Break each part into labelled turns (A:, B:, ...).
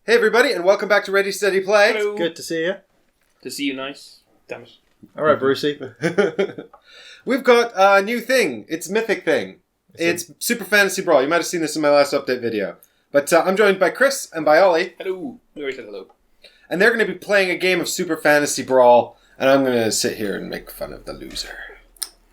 A: Hey everybody, and welcome back to Ready Steady Play.
B: Hello.
C: Good to see you.
B: To see you nice. Damn it.
C: Alright, Brucey.
A: We've got a new thing. It's Mythic thing. It's Super Fantasy Brawl. You might have seen this in my last update video. But I'm joined by Chris and by Ollie.
B: Hello. We already said hello.
A: And they're going to be playing a game of Super Fantasy Brawl. And I'm going to sit here and make fun of the loser.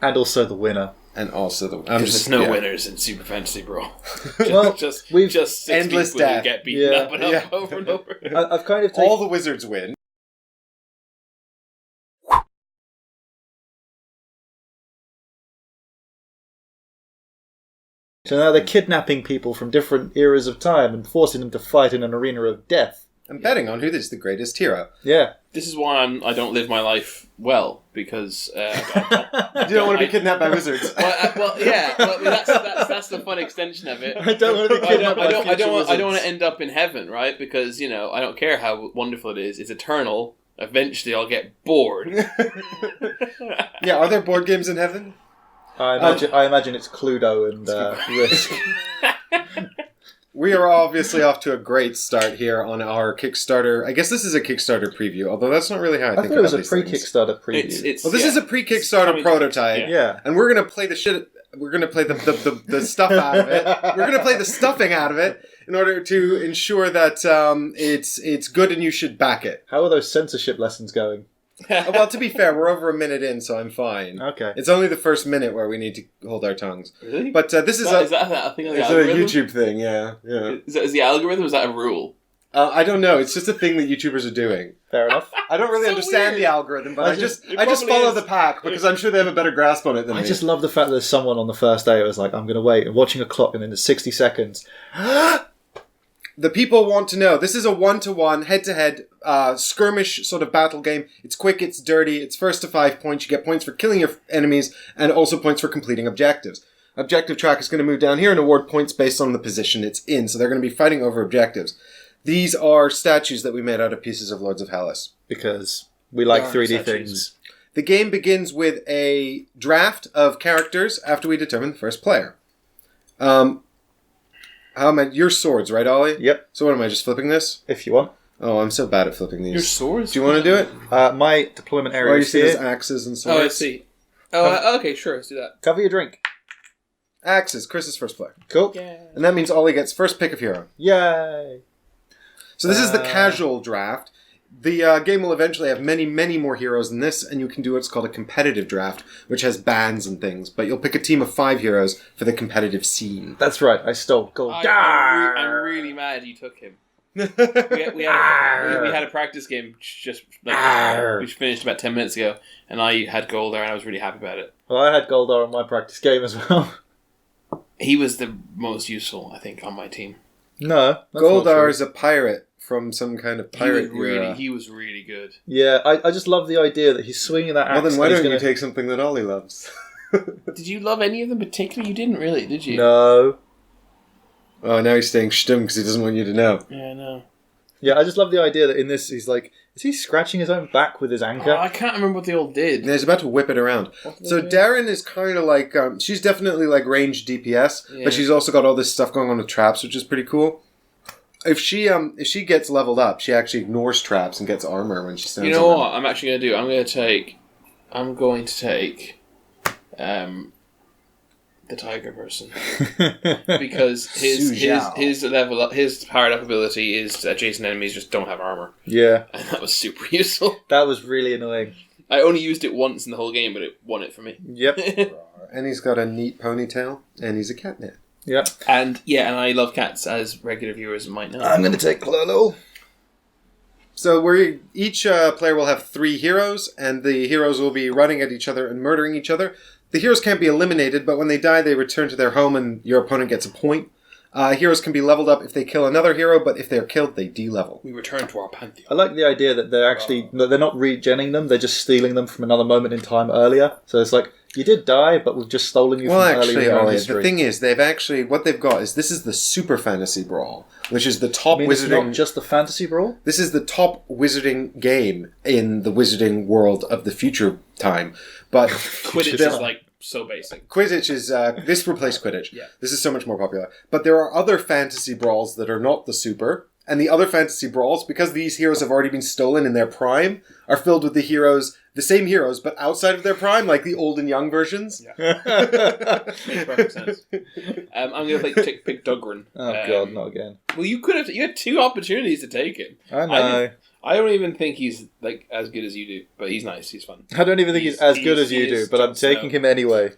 C: And also the winner.
A: And also the...
B: Because there's no winners in Super Fantasy Brawl.
C: Well,
B: just six
A: endless
B: people
A: death.
B: who get beaten up and up over and over.
C: I've kind of taken...
A: All the wizards win.
C: So now they're kidnapping people from different eras of time and forcing them to fight in an arena of death.
A: I'm betting on who is the greatest hero.
C: Yeah.
B: This is why I don't live my life well, because...
A: You don't want to be kidnapped by wizards.
B: That's the fun extension of it.
C: I don't want to be kidnapped by future wizards.
B: I don't want to end up in heaven, right? Because, I don't care how wonderful it is. It's eternal. Eventually I'll get bored.
A: Yeah, are there board games in heaven?
C: I imagine it's Cluedo and Risk.
A: We are obviously off to a great start here on our Kickstarter. I guess this is a Kickstarter preview, although that's not really how I think
C: thought it was
A: about
C: a
A: these things.
C: pre-Kickstarter preview.
A: This is a pre-Kickstarter prototype,
C: Yeah.
A: and we're gonna play the shit. We're gonna play the stuff out of it. We're gonna play the stuffing out of it in order to ensure that it's good and you should back it.
C: How are those censorship lessons going?
A: Well, to be fair, we're over a minute in, so I'm fine.
C: Okay.
A: It's only the first minute where we need to hold our tongues.
B: Really?
A: But this is
B: Is that a thing on the
A: it's a
B: algorithm?
A: YouTube thing, yeah.
B: Is the algorithm, or is that a rule?
A: I don't know. It's just a thing that YouTubers are doing.
C: Fair enough.
A: I don't really
B: So
A: understand
B: weird.
A: the algorithm, but I just
B: probably
A: follow
B: is.
A: the pack because I'm sure they have a better grasp on it than me.
C: I just love the fact that there's someone on the first day who was like, I'm going to wait, and watching a clock, and then it's 60 seconds.
A: The people want to know. This is a 1-to-1, head-to-head, skirmish sort of battle game. It's quick, it's dirty, it's first to 5 points. You get points for killing your enemies, and also points for completing objectives. Objective track is going to move down here and award points based on the position it's in, so they're going to be fighting over objectives. These are statues that we made out of pieces of Lords of Hellas.
C: Because we like
B: Darn
C: 3D
B: statues.
C: things.
A: The game begins with a draft of characters after we determine the first player. Your swords, right, Ollie?
C: Yep.
A: So what am I, just flipping this?
C: If you want.
A: Oh, I'm so bad at flipping these.
B: Your swords?
A: Do you want to do it?
C: My deployment
A: Or
C: area
A: you
C: is
A: see there's
C: here.
A: axes and swords?
B: Oh, I see. Oh, okay, sure, let's do that.
C: Cover your drink.
A: Axes. Chris is first player.
C: Cool.
B: Yeah.
A: And that means Ollie gets first pick of hero.
C: Yay.
A: So this is the casual draft. The game will eventually have many, many more heroes than this, and you can do what's called a competitive draft, which has bans and things. But you'll pick a team of 5 heroes for the competitive scene.
C: That's right. I stole gold.
B: I'm really mad you took him. We had a practice game which finished about 10 minutes ago, and I had Goldar, and I was really happy about it.
C: Well, I had Goldar on my practice game as well.
B: He was the most useful, I think, on my team.
C: No. that's not
A: Goldar
C: true.
A: is a pirate from some kind of pirate era.
B: He was really good.
C: Yeah, I just love the idea that he's swinging that axe.
A: Well, then why
C: and he's
A: don't you
C: gonna...
A: take something that Ollie loves?
B: Did you love any of them particularly? You didn't really, did you?
C: No.
A: Oh, now he's staying stum because he doesn't want you to know.
B: Yeah, no.
C: Yeah, I just love the idea that in this he's like, is he scratching his own back with his anchor?
B: Oh, I can't remember what they all did.
A: And he's about to whip it around. So Darren is kind of like, she's definitely like ranged DPS,
B: Yeah.
A: but she's also got all this stuff going on with traps, which is pretty cool. If she gets leveled up, she actually ignores traps and gets armor when she stands.
B: You know
A: on
B: what I'm actually going to do? I'm going to take the tiger person. Because
A: Tzu Xiao.
B: his powered up ability is adjacent enemies just don't have armor.
C: Yeah,
B: And that was super useful.
C: that was really annoying.
B: I only used it once in the whole game, but it won it for me.
C: Yep.
A: And he's got a neat ponytail, and he's a catnip.
C: Yep.
B: And I love cats, as regular viewers might know.
C: I'm going to take Clolo.
A: So each player will have 3 heroes, and the heroes will be running at each other and murdering each other. The heroes can't be eliminated, but when they die, they return to their home, and your opponent gets a point. Heroes can be leveled up if they kill another hero, but if they're killed, they de-level.
B: We return to our pantheon.
C: I like the idea that they're actually they're not regenning them; they're just stealing them from another moment in time earlier. So it's like you did die, but we've just stolen you from earlier in your
A: Ollie,
C: history.
A: the thing is, what they've got is this is the Super Fantasy Brawl, which is the top
C: I mean, it's
A: wizarding.
C: not just the fantasy brawl.
A: This is the top wizarding game in the wizarding world of the future time, but
B: Quidditch is like so basic.
A: Quidditch is this replaced Quidditch.
B: Yeah.
A: This is so much more popular. But there are other fantasy brawls that are not the Super, and the other fantasy brawls, because these heroes have already been stolen in their prime, are filled with the same heroes, but outside of their prime, like the old and young versions.
B: Yeah. Makes perfect sense. I'm going to pick Dugrun.
C: Oh god, not again.
B: Well, you had 2 opportunities to take him.
C: I know.
B: I don't even think he's like as good as you do, but he's nice. He's fun.
C: I don't even think he's as good as you do, but I'm taking him anyway.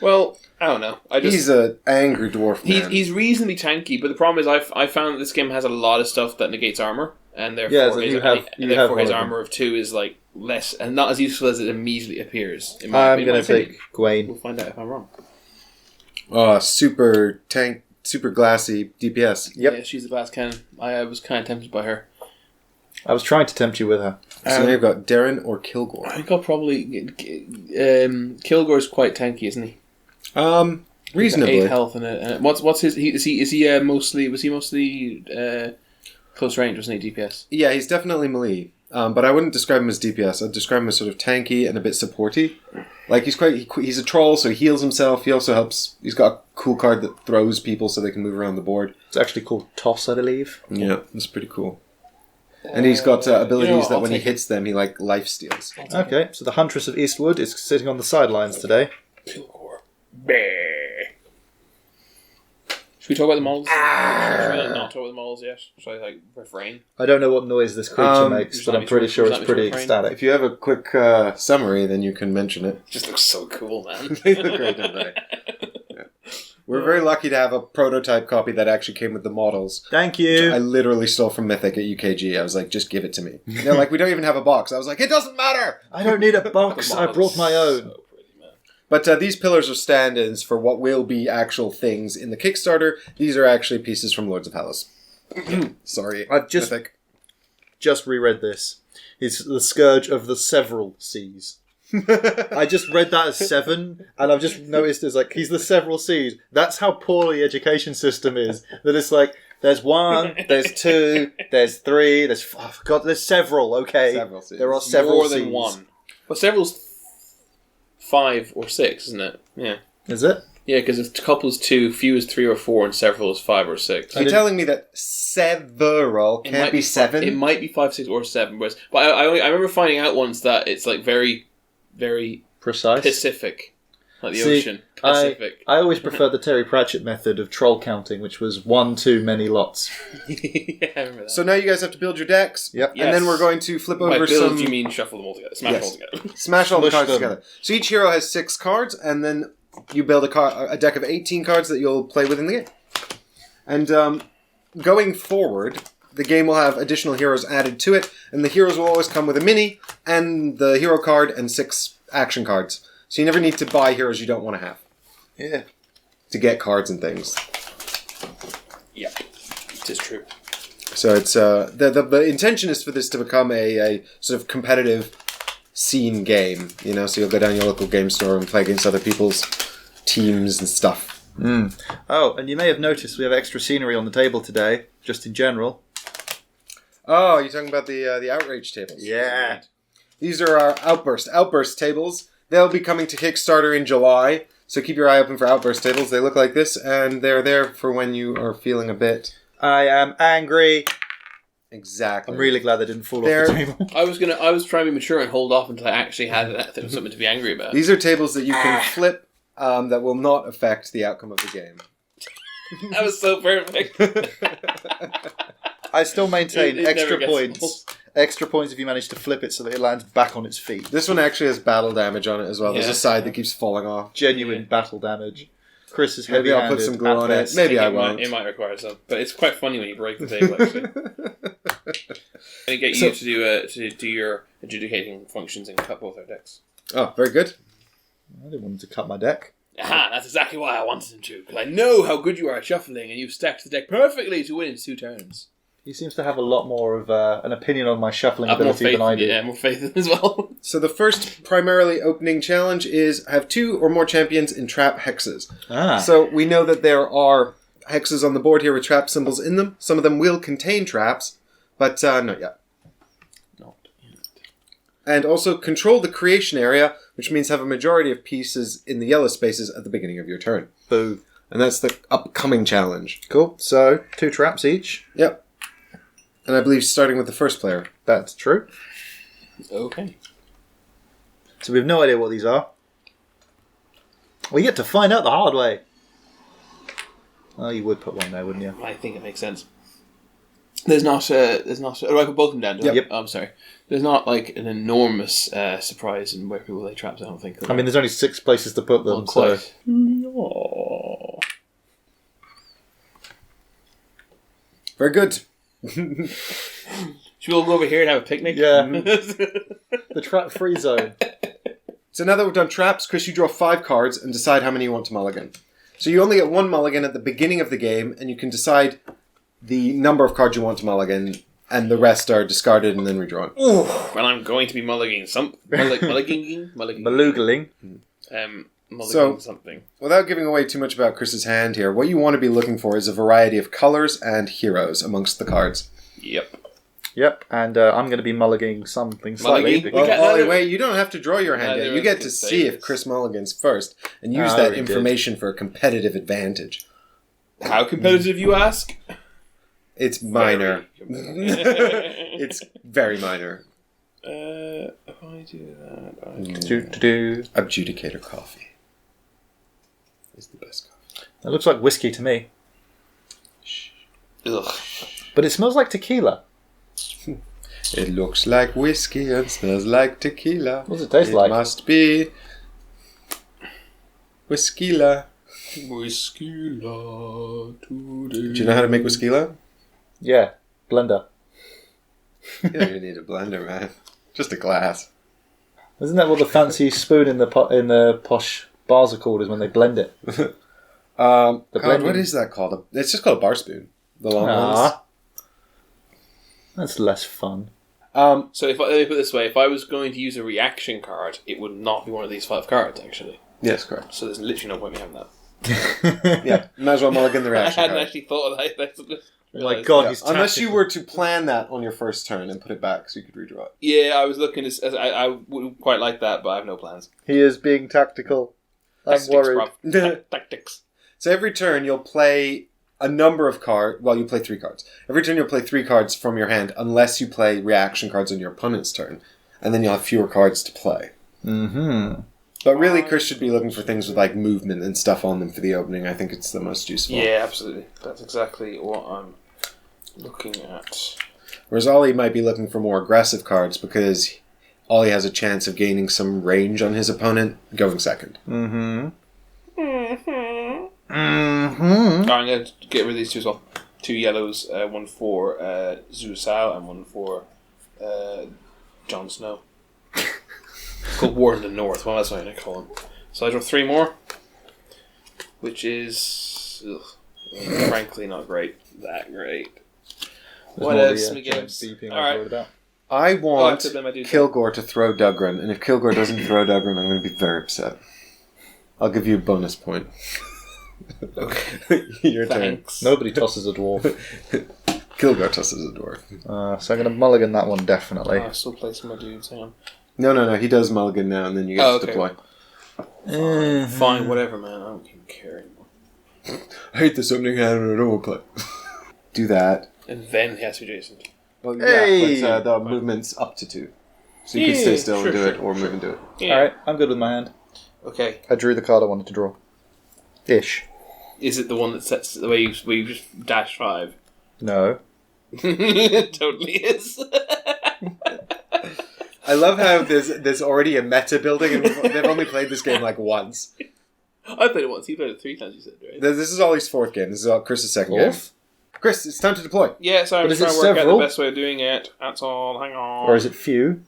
B: Well, I don't know.
A: He's an angry dwarf man.
B: He's reasonably tanky, but the problem is I found that this game has a lot of stuff that negates armor, and therefore his armor of 2 is like less and not as useful as it immediately appears.
C: I'm going to take Gwaien.
B: We'll find out if I'm wrong.
A: Super tank, super glassy DPS. Yep.
B: Yeah, she's the last cannon. I was kind of tempted by her.
C: I was trying to tempt you with her.
A: So now you've got Darren or Kilgore.
B: I think I'll probably Kilgore's quite tanky, isn't he?
A: Reasonably.
B: 8 health in it. And what's his? Was he mostly close range? Wasn't he DPS?
A: Yeah, he's definitely melee. But I wouldn't describe him as DPS. I'd describe him as sort of tanky and a bit supporty. Like he's a troll, so he heals himself. He also helps. He's got a cool card that throws people so they can move around the board.
C: It's actually called Toss, I believe.
A: Yeah, that's pretty cool. And he's got abilities that when he hits them, he life steals.
C: Okay, so the Huntress of Eastwood is sitting on the sidelines today.
B: Kilgore. Should we talk about the models? Should we not talk about the models yet? Should I refrain?
C: I don't know what noise this creature makes, but I'm pretty sure it's pretty ecstatic.
A: If you have a quick summary, then you can mention it.
B: Just looks so cool, man.
A: They look great, don't they? Yeah. We're very lucky to have a prototype copy that actually came with the models.
C: Thank you.
A: I literally stole from Mythic at UKG. I was like, just give it to me. They're like, we don't even have a box. I was like, it doesn't matter.
C: I don't need a box. I brought my own.
B: So pretty, man.
A: But these pillars are stand-ins for what will be actual things in the Kickstarter. These are actually pieces from Lords of Hellas. Sorry,
C: I've just reread this. It's the Scourge of the Several Seas. I just read that as 7, and I've just noticed it's like, he's the several C's. That's how poor the education system is. That it's like, there's 1, there's 2, there's 3, there's several, okay.
A: Several C's.
C: There are several
B: More
C: C's.
B: than 1. Well, several's 5 or 6, isn't it? Yeah.
C: Is it?
B: Yeah, because if couple is 2, few is 3 or 4, and several is 5 or 6.
A: Are you telling me that several can't be 7?
B: It might be 5, 6, or 7. But I remember finding out once that it's like very, very
C: precise.
B: Pacific. Like the ocean. Pacific.
C: I always preferred the Terry Pratchett method of troll counting, which was 1 too many lots.
B: Yeah, I remember that.
A: So now you guys have to build your decks.
C: Yep.
A: And then we're going to flip over
B: By build,
A: some...
B: you mean shuffle them all together. Smash them all together.
A: Smash all the
C: Smush
A: cards
C: them.
A: together. So each hero has 6 cards, and then you build a deck of 18 cards that you'll play with in the game. And going forward, the game will have additional heroes added to it, and the heroes will always come with a mini, and the hero card, and 6 action cards. So you never need to buy heroes you don't want to have.
C: Yeah.
A: To get cards and things.
B: Yeah, it is true.
A: So it's the intention is for this to become a sort of competitive scene game, you know, so you'll go down your local game store and play against other people's teams and stuff.
C: Oh, and you may have noticed we have extra scenery on the table today, just in general.
A: Oh, you're talking about the Outrage tables.
C: Yeah.
A: These are our Outburst tables. They'll be coming to Kickstarter in July, so keep your eye open for Outburst tables. They look like this, and they're there for when you are feeling a bit...
C: I am angry.
A: Exactly.
C: I'm really glad they didn't fall off the table.
B: I was trying to be mature and hold off until I actually had something to be angry about.
A: These are tables that you can flip that will not affect the outcome of the game.
B: That was so perfect.
C: I still maintain
B: It
C: extra
B: never gets
C: points.
B: old.
C: Extra points if you manage to flip it so that it lands back on its feet.
A: This one actually has battle damage on it as well. There's
B: Yeah.
A: a side that keeps falling off.
C: Genuine battle damage. Chris is
A: Maybe
C: heavy-handed.
A: I'll put some glue
C: at
A: on it.
C: best.
A: Maybe I
B: It might-
A: won't.
B: It might require some, but it's quite funny when you break the table. Actually, I get you to do your adjudicating functions and cut both our decks.
A: Oh, very good.
C: I didn't want him to cut my deck.
B: Aha, that's exactly why I wanted him to, because I know how good you are at shuffling, and you've stacked the deck perfectly to win in 2 turns.
C: He seems to have a lot more of an opinion on my shuffling
B: I have more
C: ability
B: faith,
C: than I do.
B: yeah, more faith in as well.
A: So the first primarily opening challenge is have 2 or more champions in trap hexes.
C: Ah.
A: So we know that there are hexes on the board here with trap symbols in them. Some of them will contain traps, but not yet.
B: Not yet.
A: And also control the creation area, which means have a majority of pieces in the yellow spaces at the beginning of your turn.
C: Boo.
A: And that's the upcoming challenge.
C: Cool. So, 2 traps each.
A: Yep. And I believe starting with the first player.
C: That's true.
B: Okay.
C: So we have no idea what these are. We get to find out the hard way. Oh, you would put one there, wouldn't you?
B: I think it makes sense. There's not. Oh, I put both of them down.
C: Yep.
B: Oh, I'm sorry. There's not like an enormous surprise in where people lay traps. I don't think.
C: I mean, there's only 6 places to put them.
B: Well,
C: So
A: Very good.
B: Should we all go over here and have a picnic?
C: yeah, the trap-free zone.
A: So now that we've done traps, Chris, you draw 5 cards and decide how many you want to mulligan. So you only get 1 mulligan at the beginning of the game, and you can decide the number of cards you want to mulligan, and the rest are discarded and then redrawn.
B: Well, I'm going to be mulliganing mulliganing.
C: Malugling.
B: Mulliganing something.
A: Without giving away too much about Chris's hand here, what you want to be looking for is a variety of colours and heroes amongst the cards.
C: Yep, and I'm going to be mulliganing something slightly.
B: Mulligan?
A: Well, Ollie, wait, you don't have to draw your hand yet. You get to
B: could
A: see
B: say
A: if
B: this.
A: Chris mulligans first, and use
C: I
A: that
C: already
A: information for a competitive advantage.
B: How competitive, you ask?
A: It's minor.
B: Very
A: It's very minor.
B: if I do that,
C: Do-do-do.
A: Adjudicator coffee is the best coffee.
C: It looks like whiskey to me,
B: Ugh.
C: but it smells like tequila.
A: It looks like whiskey and smells like tequila.
C: What does it taste like?
A: It must be whiskeyla.
B: Whiskey-la today.
A: Do you know how to make whiskeyla?
C: Yeah, blender.
A: You don't even need a blender, man. Just a glass.
C: Isn't that what the fancy spoon in the posh bars are called? Is when they blend it.
A: God,
C: blending.
A: what is that called? It's just called a bar spoon. The long ones.
C: Ah, that's less fun.
B: So let me put it this way: if I was going to use a reaction card, it would not be one of these 5 cards, actually.
A: Yes, correct.
B: So there's literally no point in me having that.
A: Yeah, might as well mulligan the
B: I
A: reaction
B: hadn't
A: card.
B: actually thought of that.
C: My God,
A: Yeah,
C: he's
A: unless you
C: tactical.
A: were to plan that on your first turn and put it back so you could redraw it.
B: Yeah, I was looking. I would quite like that, but I have no plans.
C: He is being tactical. I'm
B: Tactics,
C: worried.
B: bruv. Tactics.
A: So every turn you'll play a number of cards. Well, you play 3 cards. Every turn you'll play 3 cards from your hand, unless you play reaction cards on your opponent's turn, and then you'll have fewer cards to play.
C: Mm-hmm.
A: But really, Chris should be looking for things with like movement and stuff on them for the opening. I think it's the most useful.
B: Yeah, absolutely. That's exactly what I'm looking at.
A: Whereas Ollie might be looking for more aggressive cards because Ollie has a chance of gaining some range on his opponent going second.
C: Mm-hmm.
B: I'm going to get rid of these 2 as well. 2 yellows, 1 for Tzu Xiao and 1 for Jon Snow. It's called War in the North. Well, that's what I'm going to call him. So I draw 3 more, which is frankly not great. That great. What else, Miguel? Alright.
A: I want
B: to blame my dude.
A: Kilgore to throw Dugrun, and if Kilgore doesn't throw Dugrun, I'm going to be very upset. I'll give you a bonus point.
B: Okay.
A: Your turn.
B: Thanks.
C: Nobody tosses a dwarf.
A: Kilgore tosses a dwarf.
C: So I'm going to mulligan that one, definitely.
B: Oh, I still play some of my dudes. Hang on.
A: No. He does mulligan now, and then you get to deploy.
B: Fine, whatever, man. I don't even care anymore.
A: I hate this opening hand, and I don't want to play. Do that.
B: And then he has to be adjacent.
A: Well,
C: Hey!
A: but the movement's up to 2. So you can stay still and do it, or move and do it.
B: Yeah.
C: Alright, I'm good with my hand.
B: Okay.
C: I drew the card I wanted to draw. Ish.
B: Is it the one that sets the way you just dash 5?
C: No.
B: It totally is.
A: I love how there's already a meta building, and they've only played this game like once.
B: I played it once. He played it 3 times, you said, right?
A: This is Ollie's 4th game. This is Chris's 2nd game.
C: Fourth?
A: Chris, it's time to deploy.
B: Yeah, so I'm
C: But
B: just
C: is
B: trying
C: it
B: to work out
C: several?
B: the best way of doing it. That's all. Hang on.
C: Or is it few?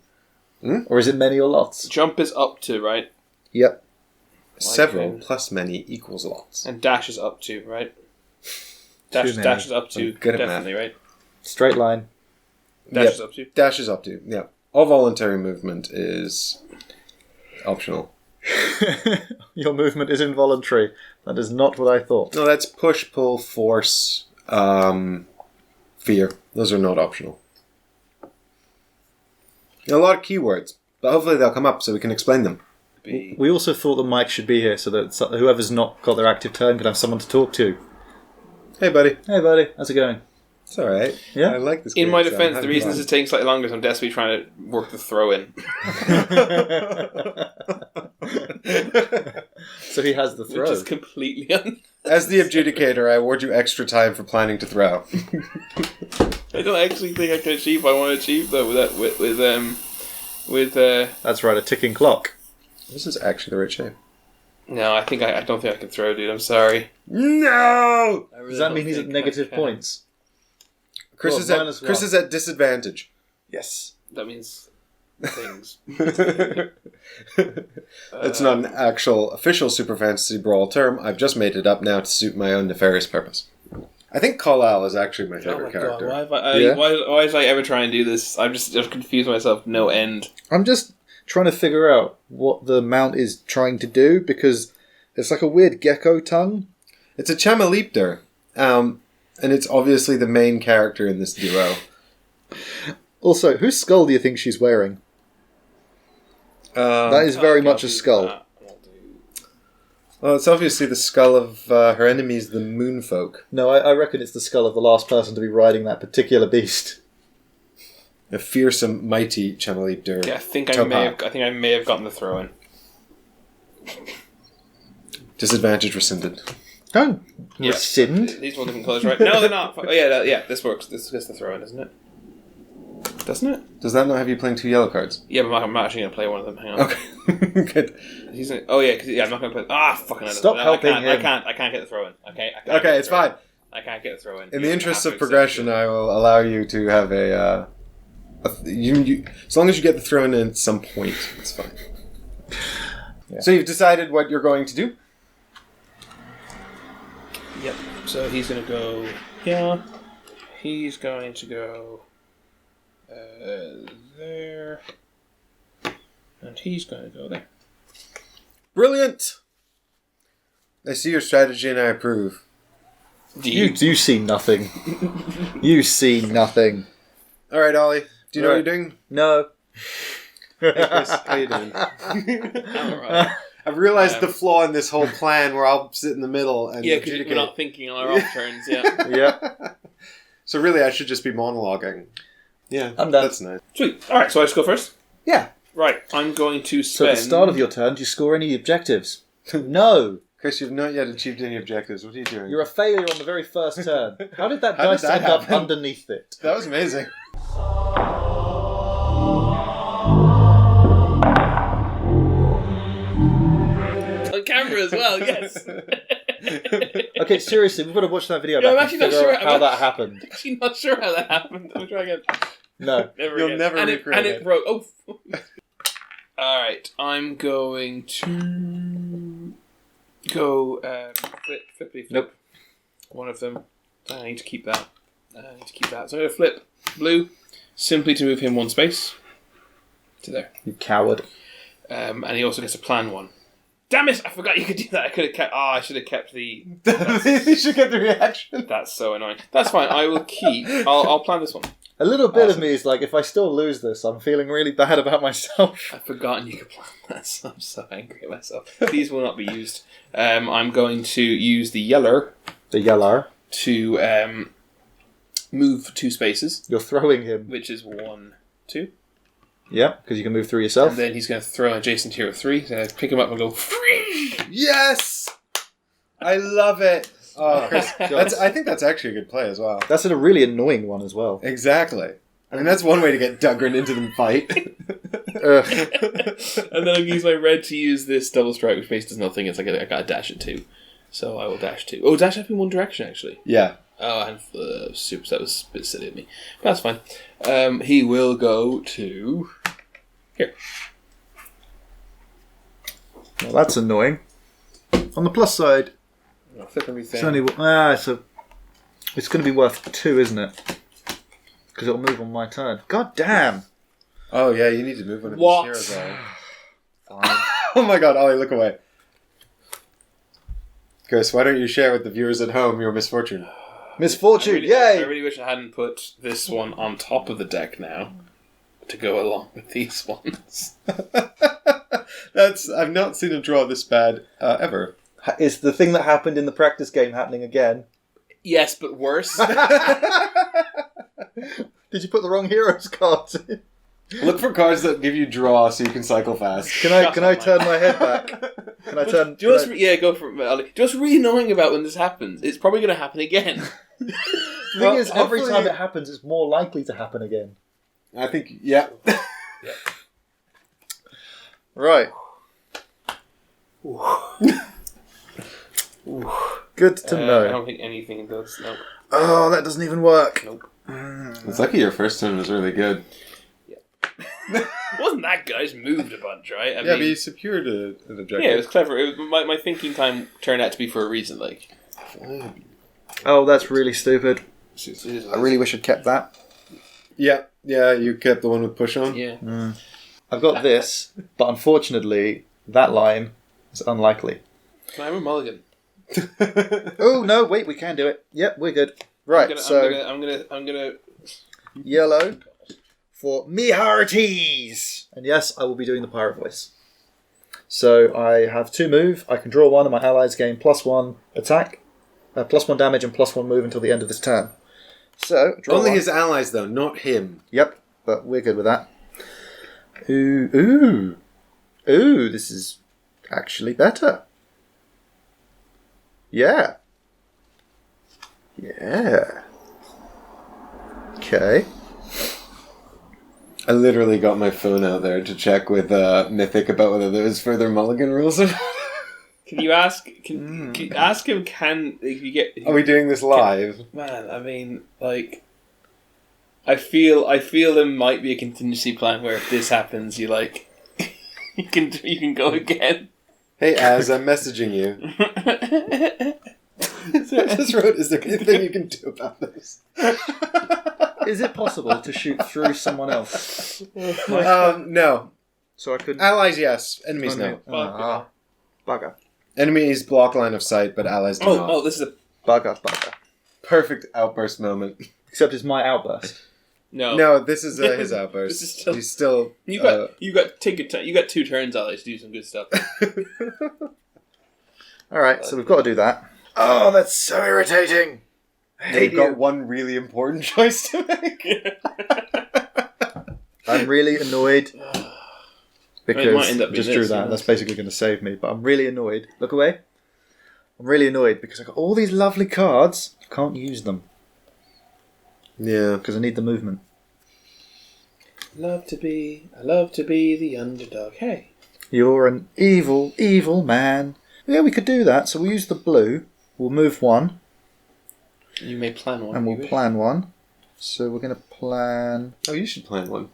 C: Or is it many or lots?
B: Jump is up to, right?
C: Yep.
A: Several plus many equals lots.
B: And dash is up to, right? Dash
C: many.
B: is up to,
A: I'm good at
B: definitely, right?
C: Straight line.
B: Dash
A: Yep.
B: is up to.
A: Dash is up to, yeah. All voluntary movement is optional.
C: Your movement is involuntary. That is not what I thought.
A: No, that's push, pull, force, fear. Those are not optional. A lot of keywords, but hopefully they'll come up so we can explain them.
C: We also thought that Mike should be here so that whoever's not got their active turn could have someone to talk to.
A: Hey, buddy.
C: Hey, buddy. How's it going?
A: It's all right.
C: Yeah.
A: I like this.
B: In
A: game,
B: my
A: so I'm
B: defense, the
A: having
B: reason
A: fun.
B: this is taking slightly longer is I'm desperately trying to work the throw in.
C: So he has the throw.
B: Which is completely
A: As the adjudicator, I award you extra time for planning to throw.
B: I don't actually think I can achieve what I want to achieve though with
C: That's right, a ticking clock.
A: This is actually the right shape.
B: No, I don't think I can throw, dude. I'm sorry.
A: No!
B: I really
C: Does that
B: don't
C: mean he's at
B: think
C: negative
B: I can.
C: points?
A: Chris,
C: Well,
A: is at,
C: minus
A: Chris
C: one.
A: is at disadvantage.
C: Yes.
B: That means things.
A: It's not an actual official Super Fantasy Brawl term. I've just made it up now to suit my own nefarious purpose. I think Kalal is actually my
B: Oh
A: favorite
B: my
A: character.
B: god! Why
C: Yeah.
B: why did I ever try and do this? I'm just confused myself. No end.
C: I'm just trying to figure out what the mount is trying to do because it's like a weird gecko tongue.
A: It's a Chamalipter, and it's obviously the main character in this duo.
C: Also, whose skull do you think she's wearing? That is very much a skull.
A: Well, it's obviously the skull of her enemies, the Moonfolk.
C: No, I reckon it's the skull of the last person to be riding that particular beast.
A: A fearsome, mighty Chamalipter.
B: Yeah, I think I
A: Topak.
B: may have gotten the throw in.
A: Disadvantage rescinded.
C: Don't
B: Yeah.
C: rescind.
B: These all different colours, right? No, they're not. Oh yeah, this works. This gets the throw in, doesn't it? Doesn't it?
A: Does that not have you playing 2 yellow cards?
B: Yeah, but I'm actually going to play one of them. Hang on.
A: Okay. Good.
B: He's gonna, oh yeah, I'm not going to play. Fucking hell.
C: Stop helping
B: I
C: him.
B: can't get the throw in. Okay. I can't get
A: Okay,
B: the
A: it's
B: throw in.
A: fine.
B: I can't get the throw in.
A: In
B: You
A: the interest
B: have
A: of
B: to accept
A: progression,
B: it.
A: I will allow you to have you as long as you get the throw in at some point, it's fine.
C: Yeah.
A: So you've decided what you're going to do?
B: Yep. So he's going to go here. He's going to go there. And he's going to go there.
A: Brilliant! I see your strategy and I approve.
C: You see nothing. You see nothing.
A: Alright, Ollie. Do you know what you're doing?
C: No.
A: Hey, Chris, how you doing?
B: Alright.
A: I've realized the flaw in this whole plan where I'll sit in the middle and
B: Yeah, because
A: adjudicate.
B: we're not thinking on our off turns, yeah.
C: Yeah.
A: So really, I should just be monologuing. Yeah,
C: I'm done.
A: That's nice.
B: Sweet. Alright, so I just go first?
A: Yeah.
B: Right, I'm going to
C: So
B: spend...
C: at the start of your turn, do you score any objectives? No.
A: Chris, you've not yet achieved any objectives. What are you doing?
C: You're a failure on the very first turn. How did that
A: How did
C: dice
A: that
C: end up
A: happen?
C: underneath it?
A: That was amazing.
B: On camera as well, yes.
C: Okay, seriously, we've got to watch that video
B: No,
C: back
B: I'm
C: and
B: actually not
C: figure
B: sure
C: out how
B: how-
C: that happened.
B: I'm actually not sure how that happened. I'll try again.
C: No.
A: You'll
B: Again.
A: never
B: and
A: recreate
B: it
A: it.
B: broke. Oh. Alright, I'm going to go flip.
C: Nope.
B: One of them. I need to keep that. So I'm going to flip blue, simply to move him one space. To there.
C: You coward.
B: And he also gets a plan one. Damn it! I forgot you could do that. I could have kept. I should have kept the.
A: You should get the reaction.
B: That's so annoying. That's fine. I will keep. I'll plan this one.
C: A little bit
A: Awesome.
C: of me is like, if I still lose this, I'm feeling really bad about myself.
B: I've forgotten you could plan that. So I'm so angry at myself. These will not be used. I'm going to use the yeller
C: The yeller.
B: to move 2 spaces,
C: You're throwing him.
B: which is 1, 2.
C: Yeah, because you can move through yourself.
B: And then he's going to throw an adjacent here of 3. So I pick him up and go.
A: Yes! I love it. Oh, Chris,
B: That's-
A: I think that's actually a good play as well.
C: That's a really annoying one as well.
A: Exactly. I mean, that's one way to get Dugrun into the fight.
C: Ugh.
B: And then I use my red to use this double strike, which basically does nothing. It's like I got a dash at 2. So I will dash 2. Oh, dash up in one direction, actually.
A: Yeah.
B: Oh, and super, that was a bit silly of me. But that's fine. He will go to here.
C: Well, that's annoying. On the plus side,
B: I'll flip everything.
C: it's only it's going to be worth 2, isn't it? Because it'll move on my turn. God damn!
A: Oh, yeah, you need to move one of
B: What?
A: these heroes out.
C: Fine.
A: Oh my god, Ollie, look away. Chris, why don't you share with the viewers at home your misfortune?
C: Misfortune!
B: I
C: Yay!
B: really wish I hadn't put this one on top of the deck now to go along with these ones.
A: I've not seen a draw this bad ever.
C: Is the thing that happened in the practice game happening again?
B: Yes, but worse.
C: Did you put the wrong heroes cards in?
A: Look for cards that give you draw so you can cycle fast.
C: Can I turn my head back? Can I turn?
B: Do you know what's go for it, Ollie. Do you know what's really annoying about when this happens? It's probably going to happen again.
C: The thing is, every time it happens, it's more likely to happen again.
A: I think, yeah.
C: Right. Good to know.
B: I don't think anything does. Nope.
C: Oh, that doesn't even work.
B: Nope.
A: It's lucky your first turn was really good.
B: It wasn't that good. I just moved a bunch, right?
A: But you secured an objective.
B: Yeah, it was clever. It was, my thinking time turned out to be for a reason. Like,
C: oh, that's really stupid. I really wish I'd kept that.
A: Yeah, you kept the one with push on.
B: Yeah.
C: I've got this, but unfortunately, that line is unlikely.
B: Can I have a mulligan?
C: Oh no! Wait, we can do it. Yep, we're good. Right,
B: I'm gonna.
C: Yellow for me hearties. And yes, I will be doing the pirate voice. So I have 2 move. I can draw 1, and my allies gain +1 attack, +1 damage, and +1 move until the end of this turn. So draw
A: only
C: 1.
A: his allies though, not him.
C: Yep, but we're good with that. Ooh! This is actually better. Yeah. Okay.
A: I literally got my phone out there to check with Mythic about whether there was further mulligan rules.
B: Can you ask? Can you ask him? If you get?
A: Are we doing this live?
B: Man, I mean, like, I feel there might be a contingency plan where if this happens, you like, you can go again.
A: Hey, Az, I'm messaging you. I just wrote, is there anything you can do about this?
C: Is it possible to shoot through someone else?
A: No.
C: So I couldn't.
A: Allies, yes. Enemies, no.
C: Bugger.
A: Enemies block line of sight, but allies do not.
B: Oh, this is a
C: Bugger.
A: Perfect outburst moment.
C: Except it's my outburst.
B: no.
A: This is his outburst.
B: This is still.
A: He's still.
B: You got 2 turns, Ollie, to do some good stuff.
C: All right, so we've got to do that. Oh, that's so irritating.
A: You've got one really important choice to make.
C: I'm really annoyed because
B: end up
C: just
B: being
C: drew
B: this,
C: that.
B: yeah.
C: That's basically going to save me. But I'm really annoyed. Look away. I'm really annoyed because I've got all these lovely cards. I can't use them
A: Yeah.
C: because I need the movement.
B: I love to be the underdog. Hey.
C: You're an evil, evil man. Yeah, we could do that. So we'll use the blue. We'll move 1.
B: You may plan one.
C: And we'll plan 1. So we're going to plan...
A: Oh, you should plan one.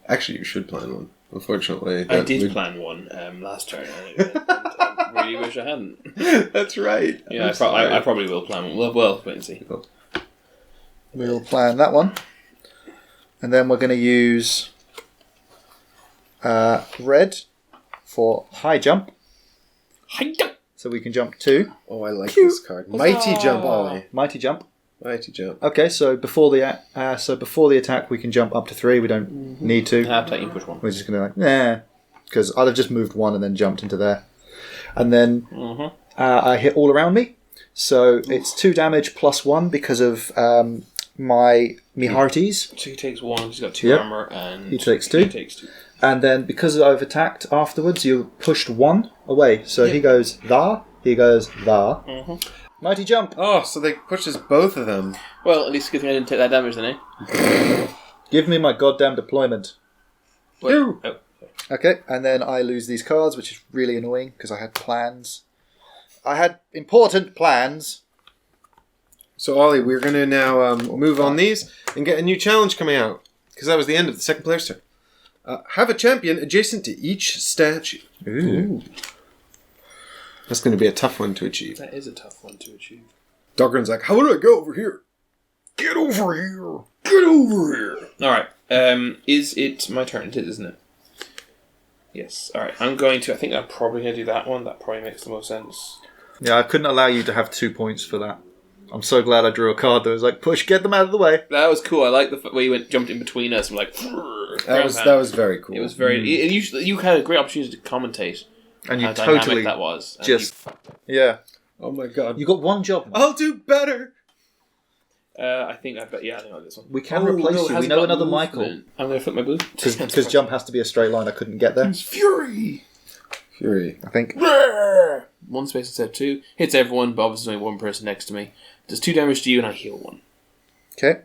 A: Actually, you should plan one. Unfortunately.
B: I did plan one last turn. I really wish I hadn't.
A: That's right.
B: Yeah, I probably will plan one. Well, wait and see.
C: We'll plan that one. And then we're going to use red for high jump.
B: High jump!
C: So we can jump 2.
A: Oh, I like this card. Mighty Jump, Ollie.
C: Mighty jump.
A: Mighty Jump.
C: Okay, so before the attack we can jump up to 3. We don't need to.
B: After you push 1.
C: We're just going to because I'd have just moved 1 and then jumped into there. And then I hit all around me. So it's 2 damage plus 1 because of my hearties.
B: So he takes 1, he's got 2 armor, and
C: he takes 2. And then because I've attacked afterwards, you pushed 1 away. So he goes thar, he goes thar. Mighty jump.
A: Oh, so they pushes both of them.
B: Well, at least good thing I didn't take that damage then, eh?
C: Give me my goddamn deployment.
B: Oh.
C: Okay, and then I lose these cards, which is really annoying because I had plans. I had important plans.
A: So, Ollie, we're going to now move on these and get a new challenge coming out. Because that was the end of the second player's turn. Have a champion adjacent to each statue.
C: Ooh.
A: That's going to be a tough one to achieve.
B: That is a tough one to achieve.
A: Dugrun's like, how do I go over here? Get over here. Get over here.
B: Alright. Is it my turn? It is, isn't it? Yes. Alright. I think I'm probably going to do that one. That probably makes the most sense.
C: Yeah, I couldn't allow you to have 2 points for that. I'm so glad I drew a card that was like, push, get them out of the way.
B: That was cool. I like the way you jumped in between us and like...
A: That was very cool.
B: It was very... You had a great opportunity to commentate.
C: And you
B: how
C: totally
B: that was.
C: Yeah.
A: Oh my god.
C: You got one job.
A: I'll do better.
B: I think I bet. Yeah, I think I like this one.
C: We can replace you. We know another Michael.
B: I'm going to flip my blue
C: Because jump has to be a straight line. I couldn't get there.
B: It's Fury.
C: I think.
B: One space instead of 2. Hits everyone, but obviously only one person next to me. Does 2 damage to you, and I heal 1.
C: Okay.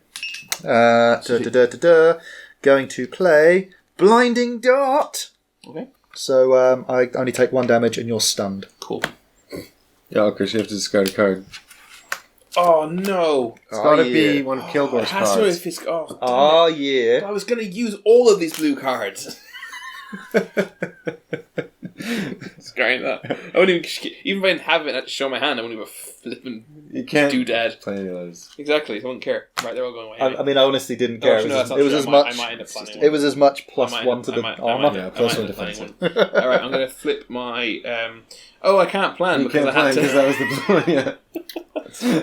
C: Going to play Blinding Dart.
B: Okay.
C: So I only take 1 damage, and you're stunned.
B: Cool.
A: Yeah, Chris, you have to discard a card.
B: Oh no!
A: It's got to be one of Kilgore's
B: It has to
A: cards.
B: be if it's-
C: Oh, yeah.
B: I was going to use all of these blue cards. Scaring that. I wouldn't even if I didn't have it, I'd show my hand. I wouldn't even flipping.
A: You can't
B: doodad.
A: play any of those.
B: Exactly. I wouldn't care. Right, they're all going away.
C: I mean, I honestly didn't care.
B: Actually, no, that's not
C: it was
B: true.
C: as
B: I
C: much.
B: might end up planning
C: It was as much plus
B: I might
C: one
B: end
C: to
B: up-
C: the
B: I might-
C: armor.
A: Yeah,
B: I
A: plus
B: might
A: one
B: end up planning
A: defensive.
B: one. All right, I'm going to flip my. Oh, I can't plan
A: You
B: because
A: can't
B: I
A: play
B: had to.
A: because that was the blue one, yeah.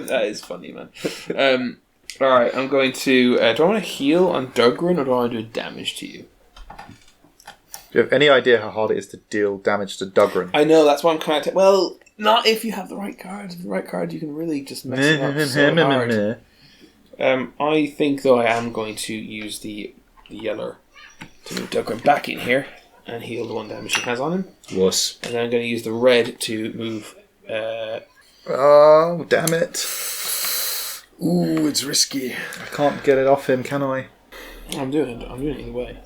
B: That is funny, man. All right, I'm going to. Do I want to heal on Dugrun or do I want to do damage to you?
C: Do you have any idea how hard it is to deal damage to Dugrun?
B: I know, that's why I'm kind of... Well, not if you have the right cards. With the right card, you can really just mess it up so hard. I think, though, I am going to use the yeller to move Dugrun back in here and heal the 1 damage he has on him.
C: Wuss.
B: And then I'm going to use the red to move...
C: Oh, damn it.
A: Ooh, it's risky.
C: I can't get it off him, can I?
B: I'm doing it either way.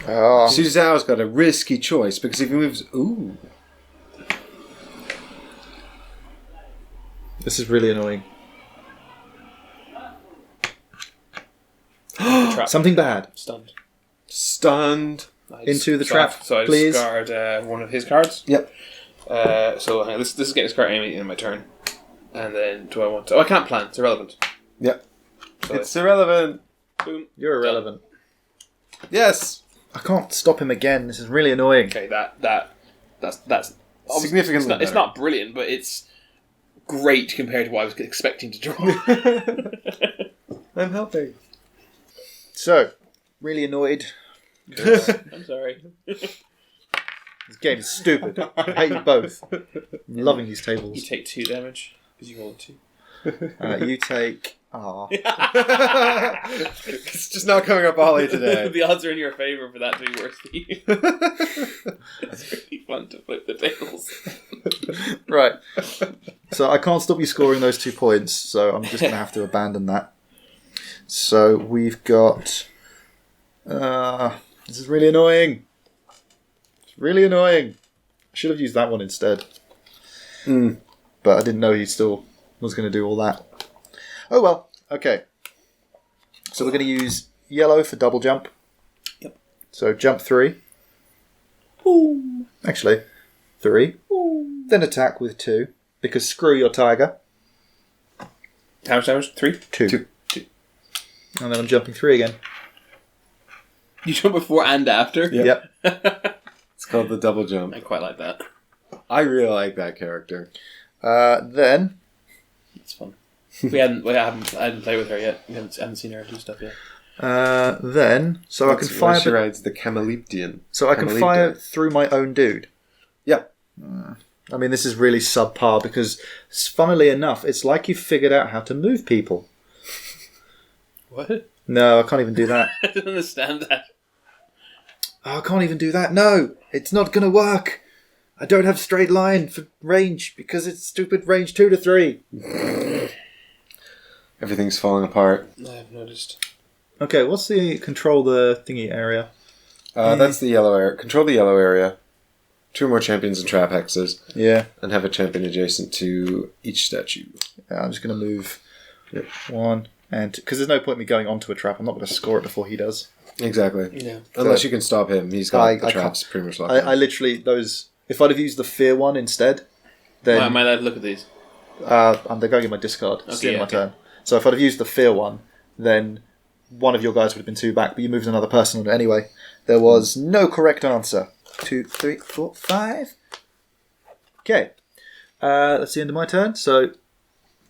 C: Oh.
A: Tzu Xiao's got a risky choice because if he moves... Ooh.
C: This is really annoying.
B: Trap.
C: Something bad.
A: Stunned.
C: Into the trap,
B: So I
C: please.
B: discard one of his cards.
A: Yep.
B: So this is getting discarded in my turn. And then do I want to... Oh, I can't plan. It's irrelevant.
A: Yep.
B: So
A: It's irrelevant.
B: boom.
C: You're irrelevant.
A: Yes.
C: I can't stop him again. This is really annoying.
B: Okay, that's
A: Significantly
B: it's
A: better.
B: not brilliant, but it's great compared to what I was expecting to draw.
A: I'm helping.
C: So, really annoyed.
B: I'm sorry.
C: This game is stupid. I hate you both. I'm loving these
B: You
C: tables.
B: take 2 damage because you rolled 2.
C: You take... Ah.
A: It's just not coming up Ollie today.
B: The odds are in your favour for that to be worse for you. It's really fun to flip the tables.
C: Right. So I can't stop you scoring those 2 points, so I'm just going to have to abandon that. So we've got... this is really annoying. It's really annoying. I should have used that one instead. But I didn't know he still was going to do all that. Oh well. Okay. So we're going to use yellow for double jump.
B: Yep.
C: So jump 3.
B: Boom.
C: Actually, 3.
B: Boom.
C: Then attack with 2. Because screw your tiger.
B: How much damage? 3?
C: 2. And then I'm jumping 3 again.
B: You jump before and after?
C: Yep.
A: It's called the double jump.
B: I quite like that.
A: I really like that character.
C: Then...
B: It's fun. I hadn't played with her yet. We haven't seen her do stuff yet.
C: Then... So I can
A: That's why
C: fire...
A: she rides the Cameliptian.
C: So I can fire through my own dude.
A: Yeah.
C: I mean, this is really subpar because, funnily enough, it's like you've figured out how to move people.
B: What?
C: No, I can't even do that.
B: I don't understand that.
C: Oh, I can't even do that. No, it's not going to work. I don't have straight line for range because it's stupid range 2 to 3.
A: Everything's falling apart.
B: I've noticed.
C: Okay, what's the control the thingy area?
A: That's the yellow area. Control the yellow area. 2 more champions and trap hexes.
C: Yeah.
A: And have a champion adjacent to each statue.
C: I'm just going to move 1 and 2. Because there's no point in me going onto a trap. I'm not going to score it before he does.
A: Exactly.
B: Yeah.
A: Unless you can stop him. He's got the
C: I
A: traps
C: can't.
A: pretty much locked
C: I literally, those... If I'd have used the fear one instead, then...
B: Am I allowed to look at these?
C: they're going in my discard. It's the end of my turn. So if I'd have used the fear one, then one of your guys would have been 2 back, but you moved another person on it anyway. There was no correct answer. 2, 3, 4, 5. Okay. That's the end of my turn. So,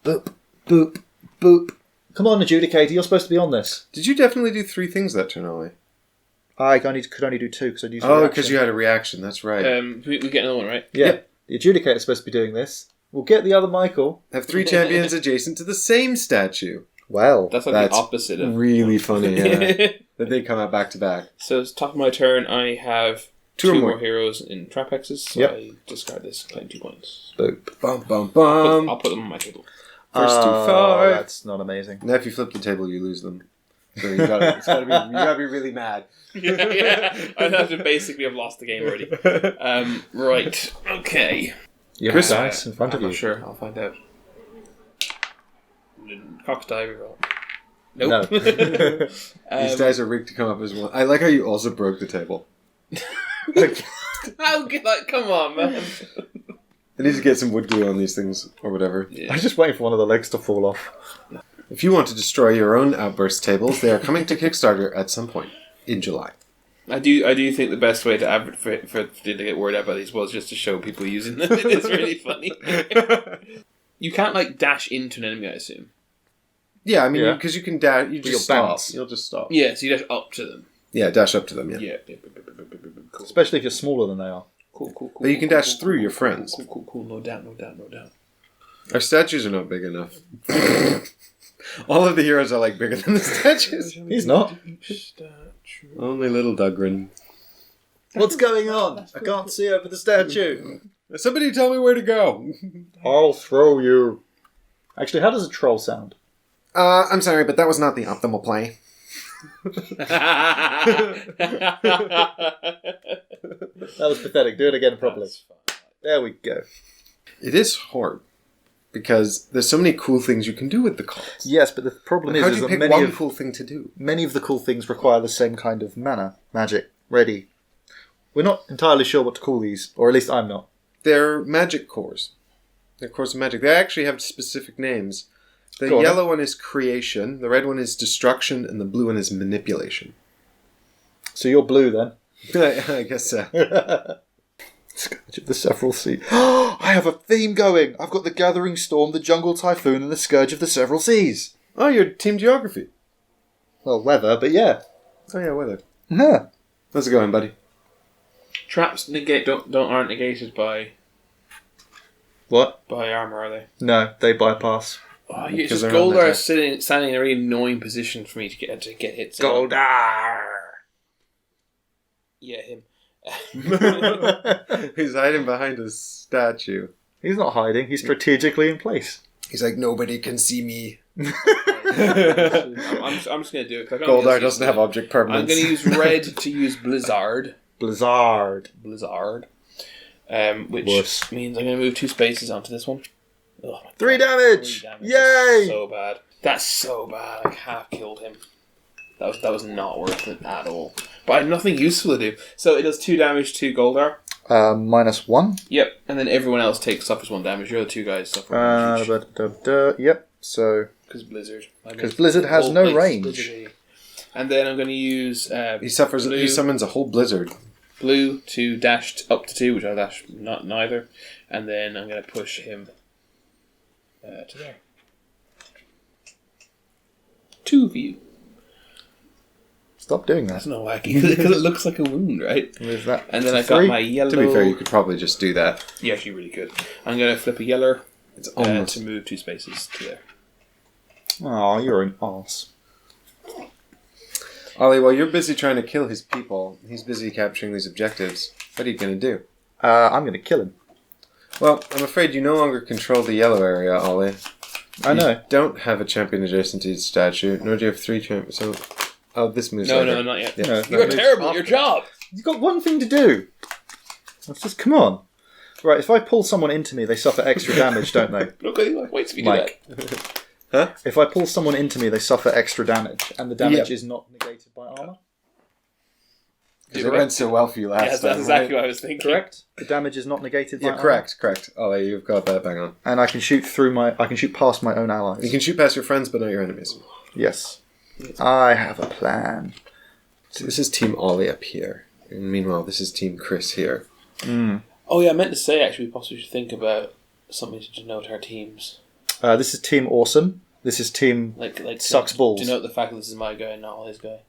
C: boop, boop, boop. Come on, Adjudicator, you're supposed to be on this.
A: Did you definitely do 3 things that turn, Ollie?
C: I could only do 2 because I'd used
A: Oh, because you had a reaction. That's right.
B: We get another one, right?
C: Yeah.
A: Yep.
C: The Adjudicator's supposed to be doing this. We'll get the other Michael.
A: Have 3 champions adjacent to the same statue.
C: Well,
B: That's like
A: That's
B: the opposite of
A: really funny, yeah. That they come out back to back.
B: So it's top of my turn. I have
A: Two or
B: two
A: more.
B: more heroes in trapexes. So
C: Yep.
B: I discard this, claim 2 points.
C: Boop.
A: Bum, bum,
B: I'll
A: bum.
B: put them on my table.
A: First to five.
C: That's not amazing.
A: Now, if you flip the table, you lose them. So you gotta be really mad.
B: yeah, I have to basically have lost the game already. Right, okay.
C: You have
A: Chris-
C: dice in front of
B: I'm
C: you.
B: not sure. I'll find out. Cock's die roll. Nope.
C: No.
A: These dice are rigged to come up as one. I like how you also broke the table.
B: How could that? Come on, man.
A: I need to get some wood glue on these things, or whatever.
B: Yeah.
C: I'm just waiting for one of the legs to fall off.
A: If you want to destroy your own outburst tables, they are coming to Kickstarter at some point in July.
B: I do think the best way to for to get word out about these was just to show people using them. It's really funny. You can't like dash into an enemy, I assume.
A: Yeah, I mean,
C: Yeah.
A: because you can dash, you
C: But
A: just
C: you'll
A: stop.
C: bounce.
A: You'll just stop.
B: Yeah, so you dash up to them.
A: Yeah, dash up to them. Yeah.
B: Yeah. Cool.
C: Especially if you're smaller than they are.
B: Cool.
A: But you can dash through your friends.
B: Cool. No doubt.
A: Our statues are not big enough. All of the heroes are like bigger than the statues.
C: He's not.
A: Only little Dugrun.
C: What's going on? I can't see over the statue.
A: Somebody tell me where to go.
C: I'll throw you. Actually, how does a troll sound?
A: I'm sorry, but that was not the optimal play.
C: That was pathetic. Do it again properly. There we go.
A: It is hard because there's so many cool things you can do with the cards.
C: Yes, but the problem
A: How do
C: is
A: you
C: that
A: pick
C: many
A: one
C: of,
A: cool thing to do?
C: many of the cool things require the same kind of mana, magic, ready. We're not entirely sure what to call these, or at least I'm not.
A: They're magic cores. They're cores of magic. They actually have specific names. The
C: Go on,
A: yellow one is creation, the red one is destruction, and the blue one is manipulation.
C: So you're blue then.
A: I guess so.
C: Scourge of the Several Seas. I have a theme going! I've got the Gathering Storm, the Jungle Typhoon, and the Scourge of the Several Seas.
A: Oh, you're Team Geography.
C: Well, weather, but yeah.
A: Oh yeah, weather.
C: Huh.
A: How's it going, buddy?
B: Traps aren't negated by
C: What?
B: armor, are they?
C: No, they bypass.
B: Oh,
A: Because
B: it's just
A: they're not
B: Goldar
A: attack.
B: standing in a really annoying position for me to get hits.
C: Goldar!
B: Yeah, him.
A: He's hiding behind a statue.
C: He's not hiding, he's strategically in place.
A: He's like, nobody can see me.
B: I'm just going to do it. 'Cause I can't
A: Goldar
B: use
A: doesn't
B: it.
A: have object permanence.
B: I'm going to use red to use Blizzard.
C: Blizzard.
B: Which
C: Wuss.
B: means I'm going to move 2 spaces onto this one. Oh my
C: 3
B: God.
C: damage!
B: 3 damage.
C: Yay!
B: So bad. That's so bad. I half killed him. That was not worth it at all. But I had nothing useful to do. So it does 2 damage to Goldar.
C: -1.
B: Yep, and then everyone else suffers 1 damage. Your other 2 guys suffer 1 damage.
C: Yep, so...
B: Because Blizzard.
C: Because Blizzard has no range.
B: And then I'm going to use
A: He suffers.
B: blue,
A: He summons a whole blizzard.
B: blue to dash up to 2, which I'll dash neither. And then I'm going to push him to there. 2 of you.
C: Stop doing
B: That's
C: that.
B: not wacky because it looks like a wound, right?
C: With that.
B: And then I've got
C: 3.
B: my yellow.
A: To be fair, you could probably just do that.
B: Yeah, actually, really good. I'm going to flip a yeller
A: It's almost.
B: to move 2 spaces to there.
C: Aw, you're an arse.
A: Ollie, while you're busy trying to kill his people, he's busy capturing these objectives. What are you going to do?
C: I'm going to kill him.
A: Well, I'm afraid you no longer control the yellow area, Ollie.
C: I know.
A: You don't have a champion adjacent to each statue, nor do you have 3 champions. So, this moves
B: No,
A: later.
B: not yet.
A: Yeah.
C: No,
B: You are
C: moves
B: terrible at
C: after.
B: your job.
C: You've got one thing to do. Let's just, come on. Right, if I pull someone into me, they suffer extra damage, don't they?
B: Look at you. Wait till you do
C: Mike.
B: that.
C: If I pull someone into me, they suffer extra damage, and the damage is not negated by armor.
A: Because it went so well for you last
B: Yes,
A: time.
B: that's exactly
A: right?
B: what I was thinking.
C: Correct? The damage is not negated by
A: Yeah,
C: armor.
A: correct. Ollie, you've got that bang on.
C: And I can shoot past my own allies.
A: You can shoot past your friends, but not your enemies.
C: Yes. I have a plan.
A: So this is Team Ollie up here. And meanwhile, this is Team Chris here.
B: Oh yeah, I meant to say actually we possibly should think about something to denote our teams.
C: This is Team Awesome. This is Team
B: Like
C: Sucks Balls.
B: Denote the fact that this is my guy, not all his guy.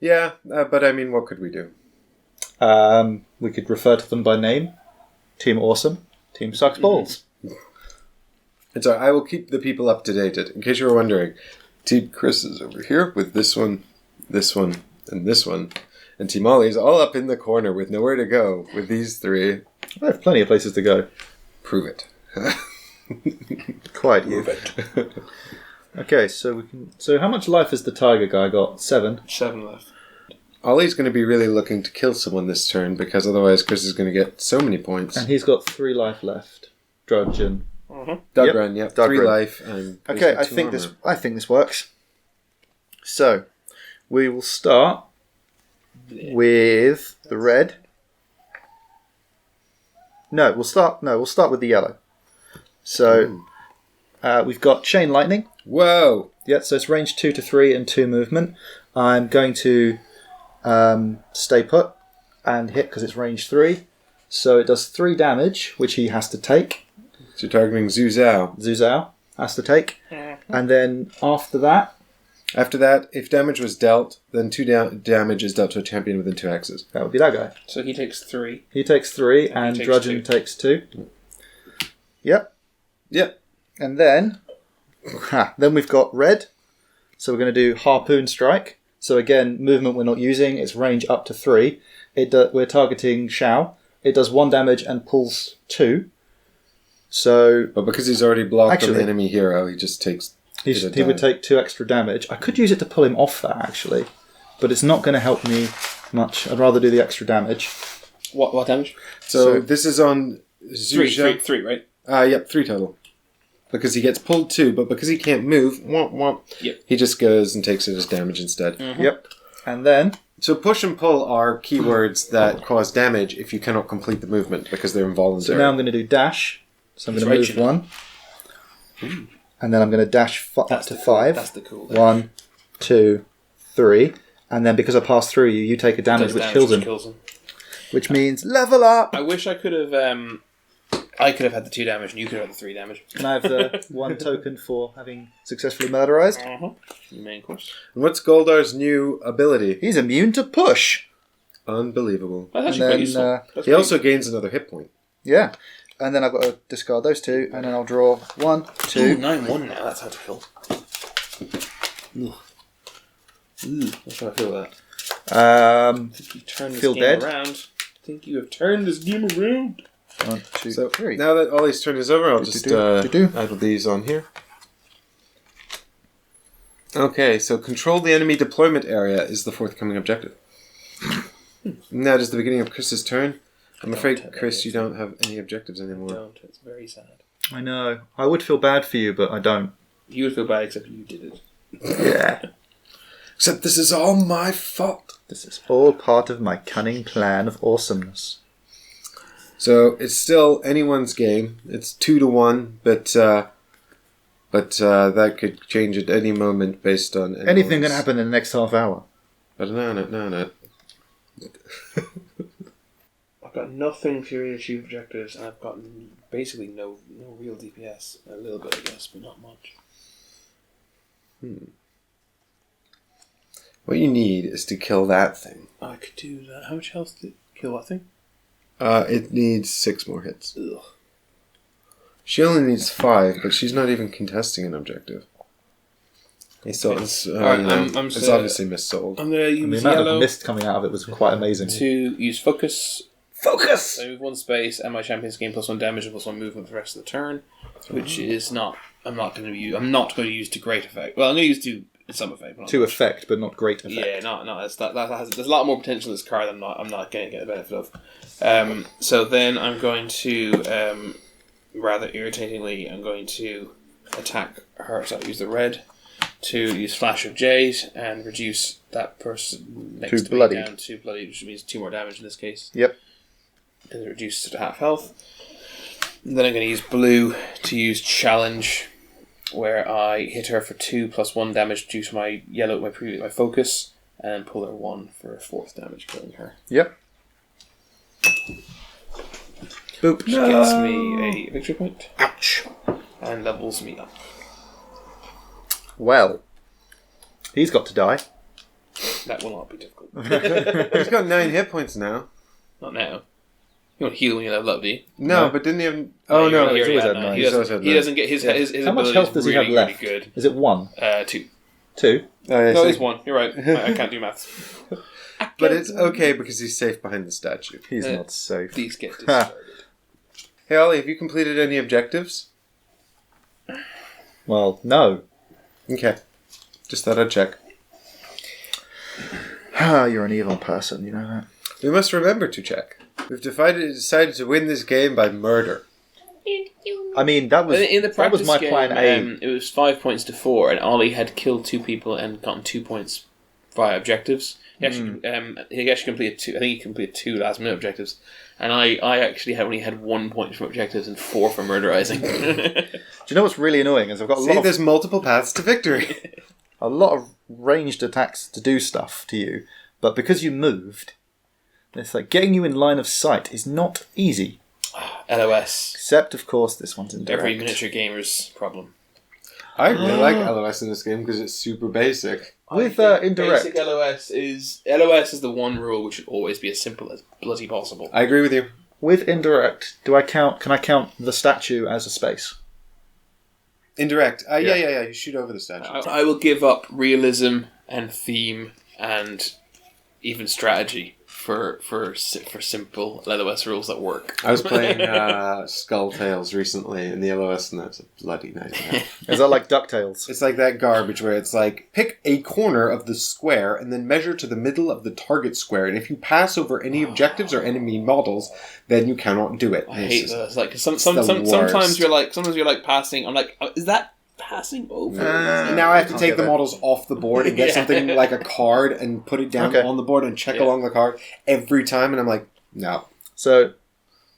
A: Yeah, but I mean, what could we do?
C: We could refer to them by name. Team Awesome. Team Sucks Balls.
A: And so I will keep the people up to date. In case you were wondering, Team Chris is over here with this one, and this one. And Team Ollie's all up in the corner with nowhere to go with these three.
C: I have plenty of places to go.
A: Prove it.
C: Quite you. Okay, so how much life has the tiger guy got? 7.
B: 7 left.
A: Ollie's going to be really looking to kill someone this turn because otherwise Chris is going to get so many points.
C: And he's got 3 life left. Dugrun.
A: Dugrun, yep. 3
C: Dugrun.
A: life. And
C: Okay, I think this works. So, we will start with the red. No, we'll start with the yellow. So, we've got chain lightning.
A: Whoa!
C: Yeah, so it's range 2 to 3 and 2 movement. I'm going to stay put and hit because it's range 3. So it does 3 damage, which he has to take.
A: So you're targeting Tzu Xiao.
C: Tzu Xiao has to take. And then after that,
A: if damage was dealt, then 2 damage is dealt to a champion within 2 axes.
C: that would be that guy.
B: So he takes 3.
C: He takes 3 and
B: takes
C: Drudgeon
B: 2.
C: takes 2. Yep.
A: Yep.
C: And then we've got red. So we're going to do Harpoon Strike. So again, movement we're not using. It's range up to 3. We're targeting Xiao. It does 1 damage and pulls 2. So,
A: But because he's already blocked on
C: Actually-
A: the enemy hero, he just takes...
C: he would take 2 extra damage. I could use it to pull him off that, actually. But it's not going to help me much. I'd rather do the extra damage.
B: What damage?
A: So this is on Tzu Xiao.
B: 3, right?
A: Yep, 3 total. Because he gets pulled 2, but because he can't move,
B: Yep.
A: he just goes and takes it as damage instead.
C: Yep. And then,
A: So push and pull are keywords that cause damage if you cannot complete the movement because they're involuntary.
C: so now I'm going to do dash. So I'm going to
B: That's
C: move
B: right,
C: 1. And then I'm going to dash up to 5.
B: That's the cool.
C: 1, 2, 3. And then because I pass through you, you take a damage which kills him. Which means level up!
B: I wish I could have. I could have had the 2 damage, and you could have had the 3 damage.
C: Can I have the 1 token for having successfully murderized?
B: Main course.
A: And what's Goldar's new ability?
C: He's immune to push.
A: Unbelievable.
B: That's actually
C: And
B: quite
C: then,
B: useful. That's
A: He also gains another hit point.
C: Yeah. And then I've got to discard those 2, and then I'll draw 1, 2.
B: 9-1 now. That's how to feel. That's how I feel that. You turn this
C: Feel
B: game
C: dead?
B: around. I think you have turned this game around.
C: 1, 2,
A: So
C: 3.
A: now that Ollie's turn is over, I'll just
C: Do-do-do.
A: add these on here. Okay, so control the enemy deployment area is the forthcoming objective. Now it is the beginning of Chris's turn. I'm afraid,
B: have
A: Chris,
B: any
A: you don't have any objectives anymore.
B: Don't. It's very sad.
C: I know. I would feel bad for you, but I don't.
B: You would feel bad except you did it.
C: Yeah.
A: Except this is all my fault.
C: This is all part of my cunning plan of awesomeness.
A: So it's still anyone's game. It's 2-1, but that could change at any moment based on
C: Anything can happen in the next half hour.
A: But no.
B: I've got nothing to achieve objectives, and I've got basically no real DPS. A little bit, I guess, but not much.
A: What you need is to kill that thing.
B: I could do that. How much health did kill that thing?
A: It needs 6 more hits.
B: Ugh.
A: She only needs 5, but she's not even contesting an objective. It's obviously missold.
B: I'm going to
C: And the
B: use
C: amount
B: yellow
C: of mist coming out of it was quite amazing.
B: to use focus.
C: Focus!
B: So I move 1 space, and my champions gain +1 damage and +1 movement for the rest of the turn, which is not. I'm not going to use to great effect. Well, I'm going to use to some effect. But not
C: To
B: much.
C: effect, but not great effect.
B: Yeah, no. There's a lot more potential in this card than I'm not going to get the benefit of. So then I'm going to, rather irritatingly, I'm going to attack her. So I'll use the red to use Flash of Jade and reduce that person next
C: To
B: to me
C: bloody.
B: down to bloody, which means 2 more damage in this case.
C: Yep.
B: And it reduces to half health. And then I'm going to use blue to use challenge, where I hit her for 2 + 1 damage due to my yellow, my focus, and pull her 1 for a 4th damage, killing her.
C: Yep. Boop.
B: Which gets me a victory point
C: Ouch.
B: and levels me up.
C: Well, he's got to die.
B: That will not be difficult.
A: He's got 9 hit points now.
B: Not now. You don't heal when you level up, do you?
A: No, but didn't he have... Oh, no.
B: He
C: he's always
B: already had
C: had
B: 9.
C: nine.
B: He
A: He's always had
B: doesn't get his
A: nine.
B: his
C: How much
B: ability
C: health
B: is
C: does he
B: really,
C: have left?
B: really good.
C: Is it 1?
B: 2.
C: 2.
A: Oh, yeah,
B: No,
A: so-
B: it's 1. You're right. I can't do maths.
A: But it's okay because he's safe behind the statue.
C: He's not safe.
B: These get discarded.
A: Hey, Ollie, have you completed any objectives?
C: Well, no.
A: Okay. Just thought I'd check.
C: You're an evil person, you know that.
A: We must remember to check. We've decided to win this game by murder.
C: I mean, that was
B: In the
C: that was
B: practice
C: my
B: game,
C: plan A.
B: it was 5 points to 4, and Ollie had killed 2 people and gotten 2 points via objectives. He actually completed 2. I think he completed 2 last-minute objectives, and I actually only had 1 point from objectives and 4 for murderizing.
C: Do you know what's really annoying? Is I've got
A: There's multiple paths to victory.
C: a lot of ranged attacks to do stuff to you, but because you moved, it's like getting you in line of sight is not easy.
B: LOS.
C: Except, of course, this one's indirect.
B: Every miniature gamer's problem.
A: I really like LOS in this game because it's super basic.
C: With indirect.
B: Basic LOS is the one rule which should always be as simple as bloody possible.
A: I agree with you.
C: With indirect, can I count the statue as a space?
A: Indirect. Yeah. You shoot over the statue.
B: I will give up realism and theme and even strategy for simple LOS rules that work.
A: I was playing Skull Tales recently in the LOS, and that's a bloody nightmare.
C: Is that like DuckTales?
A: It's like that garbage where it's like, pick a corner of the square and then measure to the middle of the target square, and if you pass over any objectives or enemy models, then you cannot do it.
B: I hate those. Like sometimes
A: worst.
B: you're like passing. I'm like, is that passing over?
A: Now I have to take the
C: get it.
A: models off the board and get something like a card and put it down on the board and check along the card every time, and I'm like, no.
C: So,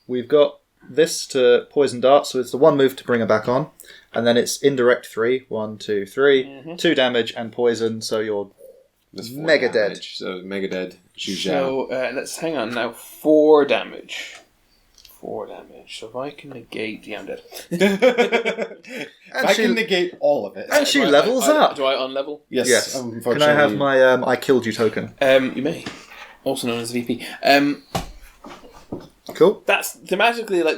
C: we've got this to poison dart, so it's the 1 move to bring her back on, and then it's indirect 3. 1, 2, 3. 2 damage and poison, so you're
A: That's
C: mega
A: damage.
C: dead.
A: So mega dead. Tzu Xiao.
B: So let's hang on now. 4 damage. 4 damage. So if I can negate, yeah, I'm dead.
A: I can negate all of it.
C: And she levels up.
B: Do I unlevel?
A: Yes.
C: Can I have my I killed you token?
B: You may. Also known as VP.
C: Cool.
B: That's thematically like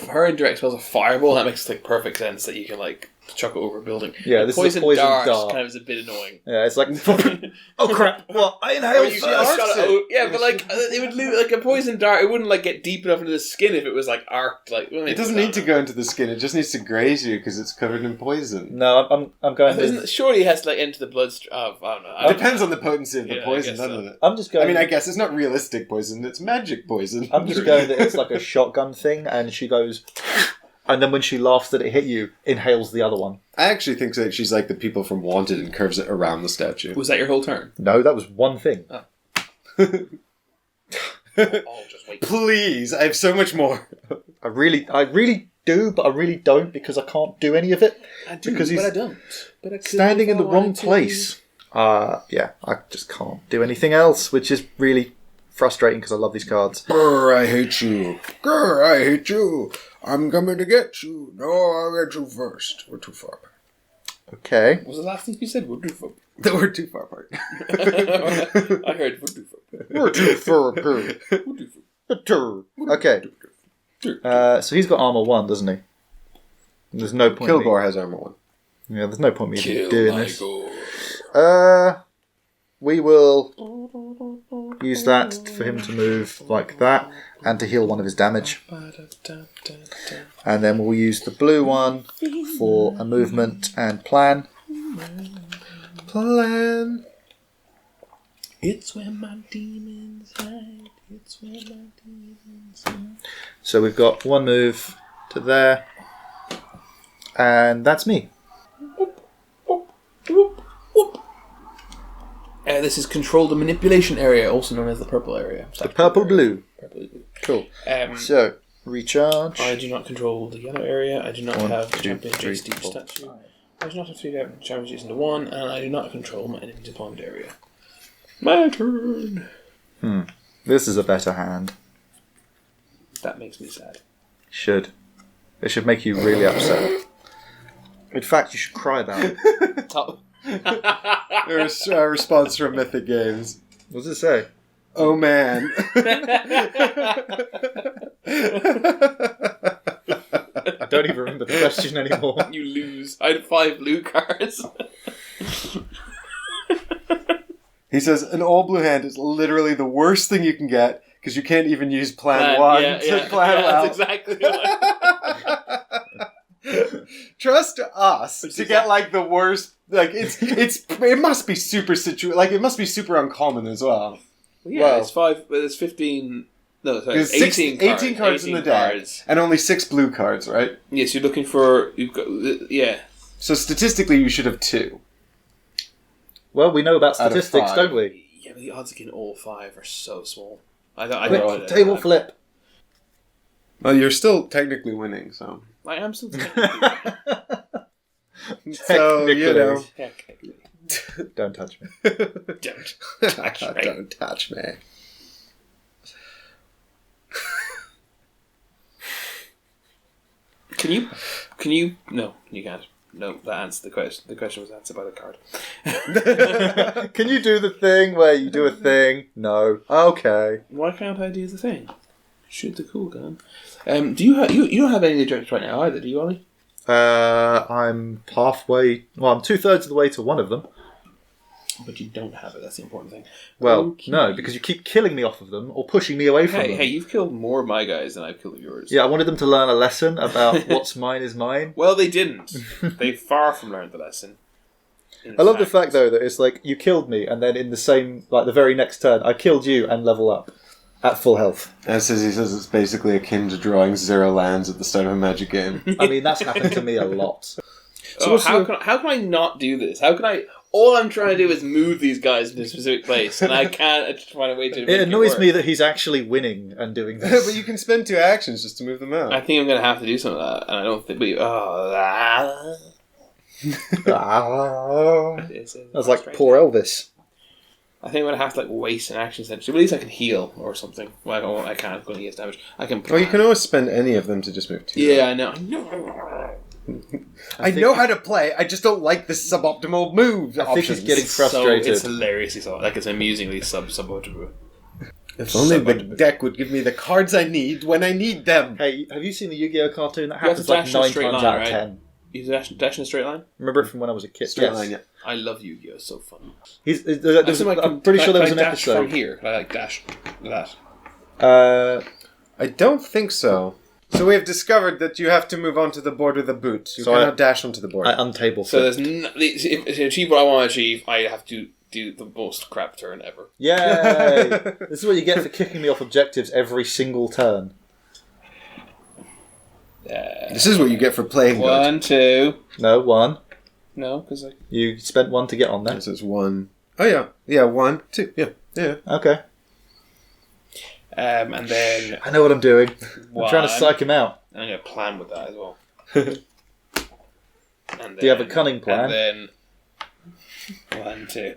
B: her indirect spells a fireball. That makes like perfect sense that you can like chuck it over a building.
C: Yeah,
B: The
C: this is a poison dart.
B: kind of is a bit annoying.
C: Yeah, it's like, oh crap! What? I inhaled
B: You
C: first.
B: just gotta, but like it would lose, like a poison dart. It wouldn't like get deep enough into the skin if it was like arced. Like
A: It doesn't need to go into the skin. It just needs to graze you because it's covered in poison.
C: No, I'm going with.
B: Surely it has to like enter the bloodstream. I don't know.
A: It depends on the potency of the
B: Yeah, I
A: poison,
B: guess
A: doesn't
B: so.
A: it?
C: I'm just going.
A: I mean, I guess it's not realistic poison. It's magic poison.
C: I'm just going that it's like a shotgun thing, and she goes, and then when she laughs that it hit you, inhales the other one.
A: I actually think that she's like the people from Wanted and curves it around the statue.
B: Was that your whole turn?
C: No, that was one thing.
B: Oh, just wait.
A: Please, I have so much more.
C: I really do, but I really don't because I can't do any of it.
B: I do,
C: because he's
B: but I don't. But I could
C: standing in the
B: if I
C: wrong
B: wanted to.
C: place. Yeah, I just can't do anything else, which is really frustrating because I love these cards.
A: Grr, I hate you. Grr, I hate you. I'm coming to get you. No, I'll get you first. We're too far apart.
C: Okay.
B: What was the last thing you said? We're too far.
A: We're too far apart.
B: I heard we're too far.
C: We're too far apart.
B: We're too far.
C: Okay. So he's got armor 1, doesn't he? There's no point.
A: Kilgore has armor 1.
C: Yeah, there's no point me
B: Kill
C: doing
B: my
C: this.
B: gore.
C: We will use that for him to move like that and to heal one of his damage. And then we'll use the blue one for a movement and plan.
B: It's where my demons hide. It's where my demons hide.
C: So we've got 1 move to there. And that's me.
B: This is control the manipulation area, also known as the purple area.
C: The purple-blue.
B: Purple-blue.
C: Cool. So, recharge.
B: I do not control the yellow area. I do not
C: 1,
B: have
C: 2,
B: champion
C: 3,
B: J. Steve
C: 4.
B: statue. I do not have 3 challenges into 1, and I do not control my enemy's opponent area. My turn.
C: This is a better hand.
B: That makes me sad.
C: Should. It should make you really upset. In fact, you should cry about it.
B: Oh.
A: There's a response from Mythic Games.
C: What does it say?
A: Oh man.
C: I don't even remember the question anymore.
B: You lose. I had 5 blue cards.
A: He says, an all blue hand is literally the worst thing you can get because you can't even use plan 1 to plan well.
B: That's exactly what.
A: Trust us to get like the worst. Like it must be super it must be super uncommon as well.
B: Yeah, it's 5. But it's 15. No, sorry, it's 18 cards.
A: 18 cards in the deck, and only 6 blue cards, right?
B: Yes, you're looking for. You've got
A: So statistically, you should have 2.
C: Well, we know about statistics, don't we?
B: Yeah, but the odds of getting all 5 are so small.
C: Quick, table flip.
A: Well, you're still technically winning, so.
B: I am still.
A: So
B: Technically.
C: Don't touch me.
B: Don't touch me.
A: Don't touch me.
B: Can you? No, you can't. No, that answers the question. The question was answered by the card.
C: Can you do the thing where you do a thing? No. Okay.
B: Why can't I do the thing? Shoot the cool gun. Do you have? You don't have any objectives right now either, do you, Ollie?
C: I'm halfway. Well, I'm 2/3 of the way to one of them.
B: But you don't have it. That's the important thing.
C: Well,
B: Okay.
C: no, because you keep killing me off of them or pushing me away from them.
B: Hey, you've killed more of my guys than I've killed of yours.
C: Yeah, I wanted them to learn a lesson about what's mine is mine.
B: Well, they didn't. They far from learned the lesson.
C: I love the fact, though, that it's like you killed me, and then in the same, like the very next turn, I killed you and level up at full health.
A: He says it's basically akin to drawing 0 lands at the start of a Magic game.
C: I mean, that's happened to me a lot.
B: So how can I not do this? How can I? All I'm trying to do is move these guys into a specific place, and I can't. I just find a way to.
C: It annoys me that he's actually winning and doing this.
A: But you can spend 2 actions just to move them out.
B: I think I'm going to have to do some of that, and I don't think.
C: That's like poor Elvis.
B: I think I'm going to have to waste an action essentially. But at least I can heal or something. Well, I can't. I'm going to get damage. I can.
A: Well, you can always spend any of them to just move 2.
B: Yeah, I know.
A: I know how to play. I just don't like the suboptimal move.
C: I think he's getting frustrated.
B: So it's hilariously it's amusingly suboptimal.
A: If only the deck would give me the cards I need when I need them.
C: Hey, have you seen the Yu-Gi-Oh cartoon? That
B: You have
C: happens
B: to
C: like
B: dash in a
C: 9
B: straight
C: times
B: line,
C: out of
B: right?
C: 10.
B: You dash in a straight line?
C: Remember it from when I was a kid?
A: Straight line, yeah.
B: I love Yu-Gi-Oh! It's so fun.
C: I'm pretty sure there was an
B: dash
C: episode.
B: from here. Can I dash that?
A: I don't think so. So we have discovered that you have to move on to the board with a boot. You
C: So
A: cannot dash onto the board.
C: I untable
B: So
C: flip.
B: if to achieve what I want to achieve, I have to do the most crap turn ever.
C: Yay! This is what you get for kicking me off objectives every single turn.
A: This is what you get for playing good.
B: 1, 2.
C: No, 1.
B: No, because
C: You spent 1 to get on there.
A: This is 1. Oh yeah, yeah, 1, 2, yeah.
C: Okay.
B: and then
C: I know what I'm doing.
B: one,
C: I'm trying to psych him out.
B: I'm going to plan with that as well. And
C: Do you have a cunning plan?
B: And then 1, 2.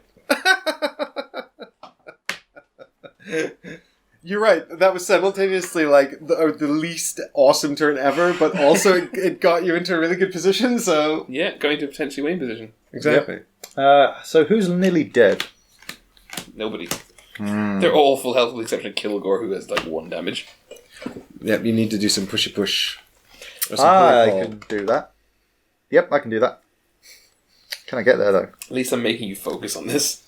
A: You're right. That was simultaneously like the least awesome turn ever, but also it got you into a really good position. So
B: Yeah, going to a potentially winning position.
A: exactly.
C: So who's nearly dead?
B: Nobody. They're all full health with the exception of Kilgore, who has like 1 damage.
A: Yep. You need to do some pushy push. Or some
C: I
A: play
C: can do that. Yep, I can do that. Can I get there though?
B: At least I'm making you focus on this.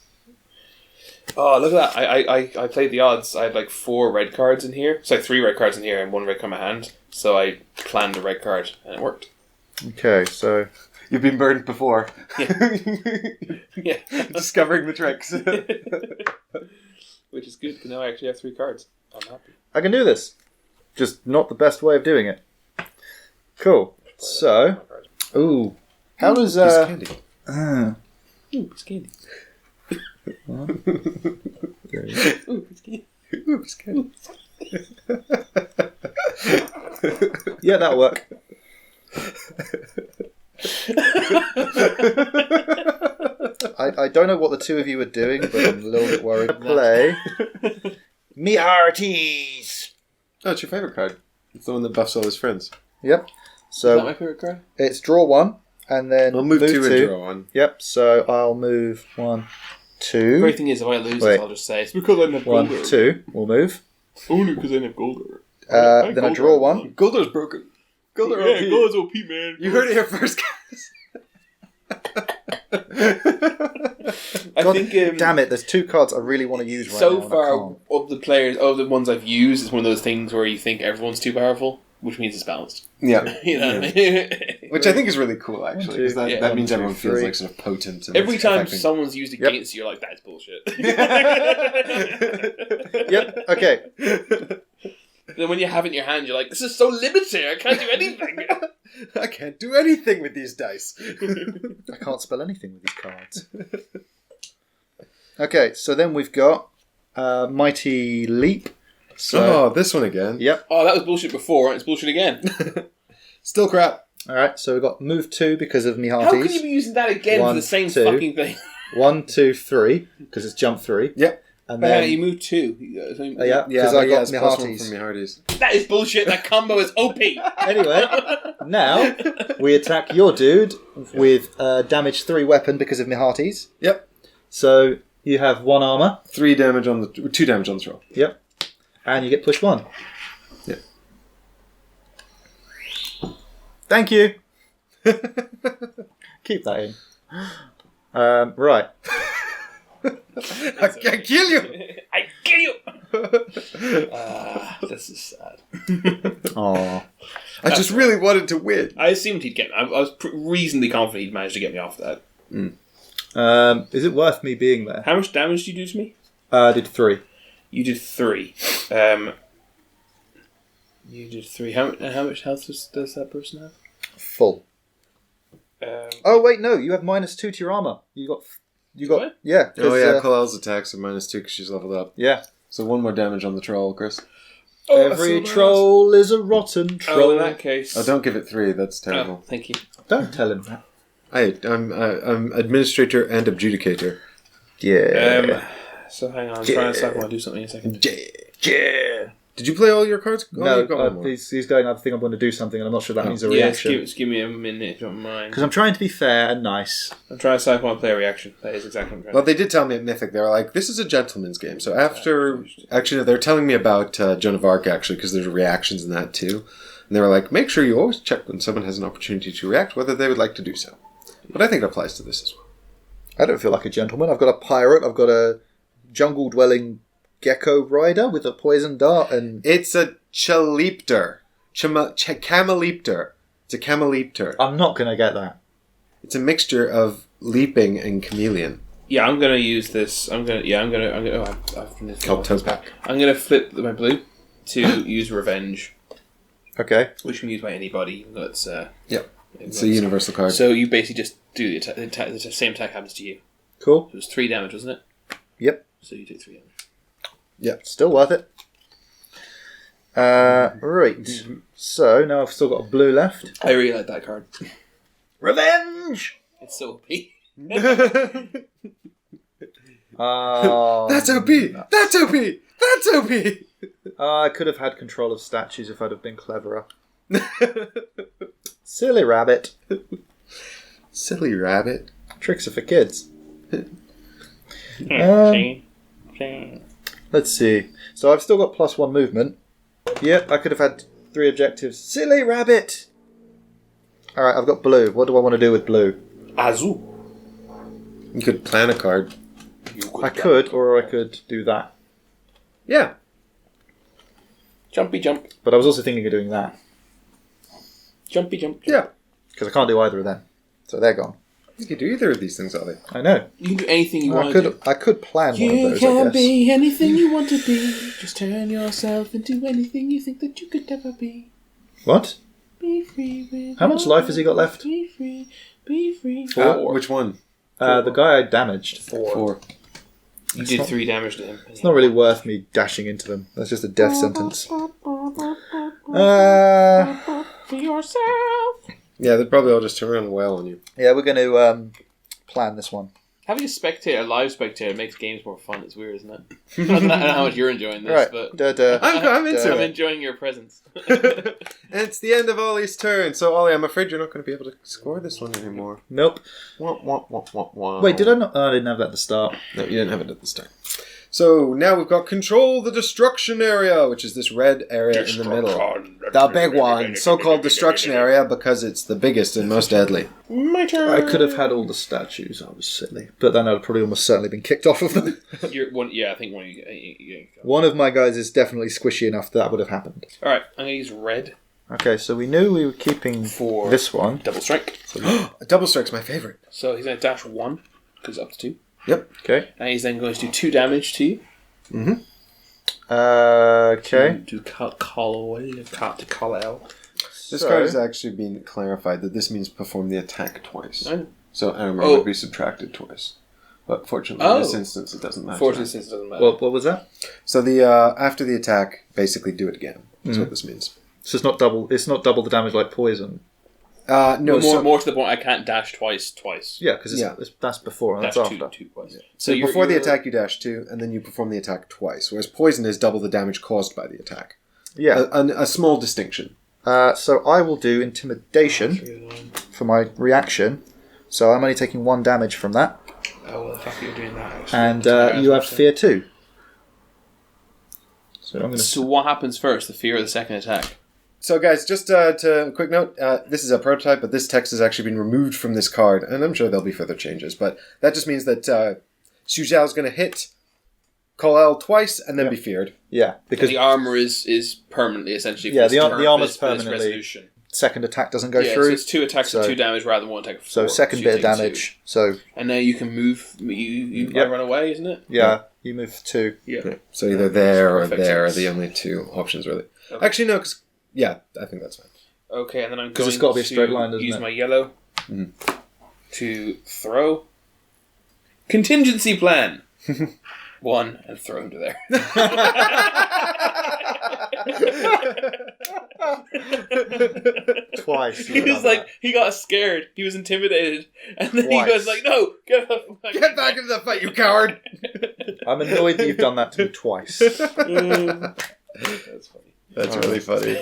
B: Oh, look at that. I played the odds. I had like 4 red cards in here. So I had 3 red cards in here and 1 red card in my hand. So I planned a red card and it worked.
C: Okay, so
A: You've been burned before.
B: Yeah.
A: Discovering the tricks.
B: Which is good, because now I actually have 3 cards. I'm happy.
C: I can do this. Just not the best way of doing it. Cool. So, ooh, how does
A: Piece of candy.
B: Ooh, it's candy. Ooh, it's candy.
A: Ooh, piece of candy.
C: Yeah, that'll work. I don't know what the 2 of you are doing, but I'm a little bit worried. Play me hearties.
A: Oh, it's your favourite card. It's the one that buffs all his friends.
C: Yep.
B: Is that
C: So
B: my favourite card?
C: it's draw 1, and then
A: I'll move 2 and draw 1.
C: Yep. So I'll move 1,
B: The
C: 2.
B: great thing is, if I lose
C: Wait.
B: this, I'll just say, it's because I'm a
C: 1,
B: golder.
C: 2. We'll move.
B: Only because I'm a golder.
C: Then I draw 1.
A: Goldar's broken.
C: Gold are
B: Yeah,
C: OP.
B: gold's OP, man.
A: You heard it here first, guys.
B: I
C: God
B: think.
C: damn it! There's 2 cards I really want to use right now.
B: So
C: and I
B: far,
C: can't.
B: of the players, of the ones I've used, it's one of those things where you think everyone's too powerful, which means it's balanced.
A: Yeah.
B: You know what I mean?
A: Which I think is really cool, actually, because that,
B: Yeah.
A: that means
C: 1, 2,
A: everyone feels
C: 3.
A: like sort of potent. And
B: Every
A: it's
B: time
A: affecting-
B: someone's used against you, you're like, that's bullshit.
C: Yep. Okay.
B: Then when you have it in your hand, you're like, this is so limited, I can't do anything.
A: I can't do anything with these dice.
C: I can't spell anything with these cards. Okay, so then we've got Mighty Leap. So,
A: Oh, this one again.
C: yep.
B: Oh, that was bullshit before, and it's bullshit again.
A: Still crap.
C: All right, so we've got move 2 because of my
B: How can you
C: hearties.
B: be using that again for
C: 1,
B: the same
C: 2.
B: fucking thing?
C: 1, 2, 3 because it's jump 3.
A: Yep.
C: And
B: Yeah,
C: then
B: you moved 2.
C: yeah,
A: Yeah,
C: because I got
A: it's
C: my
A: plus 1
C: hearties.
A: from my hearties.
B: That is bullshit, that combo is OP.
C: Anyway, now we attack your dude with damage 3 weapon because of my hearties.
A: Yep.
C: So you have 1 armor.
A: 2 damage on the throw.
C: Yep. And you get push 1.
A: Yep.
C: Thank you. Keep that in. Right.
A: I can kill you.
B: I kill you. This is sad.
C: Aww.
A: I just really wanted to win.
B: I assumed he'd get me. I was reasonably confident he'd manage to get me off that.
C: Is it worth me being there?
B: How much damage did you do to me?
C: I did 3.
B: You did 3. You did 3. How much health does that person have?
C: Full. Oh wait, no, you have -2 to your armor. You got
B: What?
C: yeah. 'cause,
A: Oh yeah, Kalal's attacks are -2 because she's leveled up.
C: yeah.
A: So 1 more damage on the troll, Chris.
C: Every troll is a rotten troll.
B: Oh, in that case.
A: Oh, don't give it 3. That's terrible.
B: Oh, thank you.
C: Don't tell him that.
A: I'm administrator and adjudicator.
C: Yeah.
B: So hang on, I'm trying to decide when I do something in a second.
C: Yeah.
A: Did you play all your cards? Oh,
C: No,
A: you've got one more.
C: he's going. I think I'm going to do something, and I'm not sure that means a
B: Yeah,
C: reaction.
B: just give me a minute if you don't mind.
C: Because I'm trying to be fair and nice.
B: I'm trying to decide if I want to play a reaction. That is exactly what I'm trying
A: Well, they did tell me at Mythic, they were like, this is a gentleman's game. So after... Actually, they're telling me about Joan of Arc, actually, because there's reactions in that, too. And they were like, make sure you always check when someone has an opportunity to react, whether they would like to do so. But I think it applies to this as well.
C: I don't feel like a gentleman. I've got a pirate. I've got a jungle-dwelling gecko rider with a poison dart, and
A: It's a Chalepter. Camelepter. It's a Camelepter.
C: I'm not going to get that.
A: It's a mixture of leaping and chameleon.
B: Yeah, I'm gonna use this. I've
A: Keltopac.
B: I'm gonna flip my blue to use revenge,
C: Okay.
B: which can be used by anybody. Even though it's
A: Yep. It's a universal card.
B: So you basically just do the attack. The same attack happens to you.
C: Cool.
B: It was 3 damage, wasn't it?
C: Yep.
B: So you take 3 damage.
C: Still worth it. Right. So now I've still got a blue left.
B: I really like that card.
C: Revenge.
B: It's so OP.
A: That's OP! That's OP! That's OP!
C: I could have had control of statues if I'd have been cleverer. Silly rabbit.
A: Silly rabbit.
C: Tricks are for kids. Let's see. So I've still got +1 movement. Yep, I could have had 3 objectives. Silly rabbit! Alright, I've got blue. What do I want to do with blue?
B: Azu.
A: You could plan a card.
C: I could, or I could do that.
A: Yeah.
B: Jumpy jump.
C: But I was also thinking of doing that.
B: Jumpy jump.
A: Yeah.
C: Because I can't do either of them. So they're gone.
A: You could do either of these things, Ollie.
C: I know.
B: You can do anything you
C: I
B: want to do.
C: could plan one of
B: You
C: those, I
B: can
C: guess.
B: be anything you want to be. Just turn yourself into anything you think that you could ever be.
C: What?
B: Be free with
C: How much life has he got left?
B: Be free. Be free.
C: 4.
A: Which one?
C: The guy I damaged.
A: 4.
B: You did 3 damage to him.
C: It's not really worth me dashing into them. That's just a death sentence.
B: For yourself.
A: Yeah, they'd probably all just turn around and wail on you.
C: Yeah, we're going to plan this one.
B: Having a live spectator, makes games more fun. It's weird, isn't it? I don't know how much you're enjoying this,
C: Right.
B: but
A: I'm into
B: I'm
A: it.
B: enjoying your presence.
A: And it's the end of Ollie's turn. So, Ollie, I'm afraid you're not going to be able to score this one anymore.
C: Nope.
A: Wah, wah, wah, wah, wah.
C: Wait, did I not? Oh, I didn't have that at the start.
A: No, you didn't have it at the start. So now we've got control the destruction area, which is this red area in the middle. The big one, so-called destruction area because it's the biggest and most deadly.
B: My turn.
C: I could have had all the statues. I was silly, but then I'd probably almost certainly been kicked off of them.
B: I think one of you.
C: One of my guys is definitely squishy enough that would have happened.
B: All right, I'm gonna use red
C: Okay, so we knew we were keeping
B: for
C: this one.
B: double strike.
A: A double strike's my favourite.
B: So he's gonna dash 1 because up to 2.
A: Yep.
C: Okay.
B: And he's then going to do 2 damage to you.
A: Mm-hmm.
C: Okay.
B: To Kal-El.
A: This card has actually been clarified that this means perform the attack twice.
B: Oh.
A: So armor would be subtracted twice. But fortunately, in this instance, it doesn't matter.
B: Fortunately, it doesn't matter.
C: What was that?
A: So the after the attack, basically do it again. That's what this means.
C: So it's not double. It's not double the damage like poison.
A: No,
B: more to the point, I can't dash twice.
C: Yeah, because that's before and
B: Dash
C: that's
B: 2
C: after.
B: twice. Yeah.
A: So before the attack, you dash 2, and then you perform the attack twice. Whereas poison is double the damage caused by the attack.
C: Yeah.
A: A small distinction.
C: So I will do intimidation for my reaction. So I'm only taking 1 damage from that.
B: Oh, well, the fact that you're doing that. Actually.
C: And you have fear 2. So I'm going to.
B: So what happens first? The fear or the second attack?
A: So guys, just to quick note, this is a prototype, but this text has actually been removed from this card, and I'm sure there'll be further changes. But that just means that Tzu Xiao is going to hit Kal-El twice and then be feared.
C: Yeah, because
B: the armor is permanently essentially.
C: Yeah, the armor's permanently.
B: Resolution.
C: Second attack doesn't go
B: So
C: through.
B: it's 2 attacks and 2 damage rather than 1 attack.
C: So second bit of damage.
B: 2.
C: So
B: and now you can move. You run away, isn't it?
C: Yeah, you move 2.
B: Yeah.
A: So either there or
B: Perfect
A: there are
B: sense.
A: the only 2 options, really.
B: Okay.
A: Actually, no, because I think that's fine.
B: Okay, and then I'm
C: 'Cause
B: going
C: it's gotta be a straight line, doesn't
B: use
C: it?
B: my yellow to throw. Contingency plan. 1 and throw him to there.
C: Twice.
B: He was like, he got scared. He was intimidated, and then
C: Twice.
B: he goes like, "No, get back
A: into the fight, you coward!"
C: I'm annoyed that you've done that to me twice.
B: That's funny.
A: That's really funny.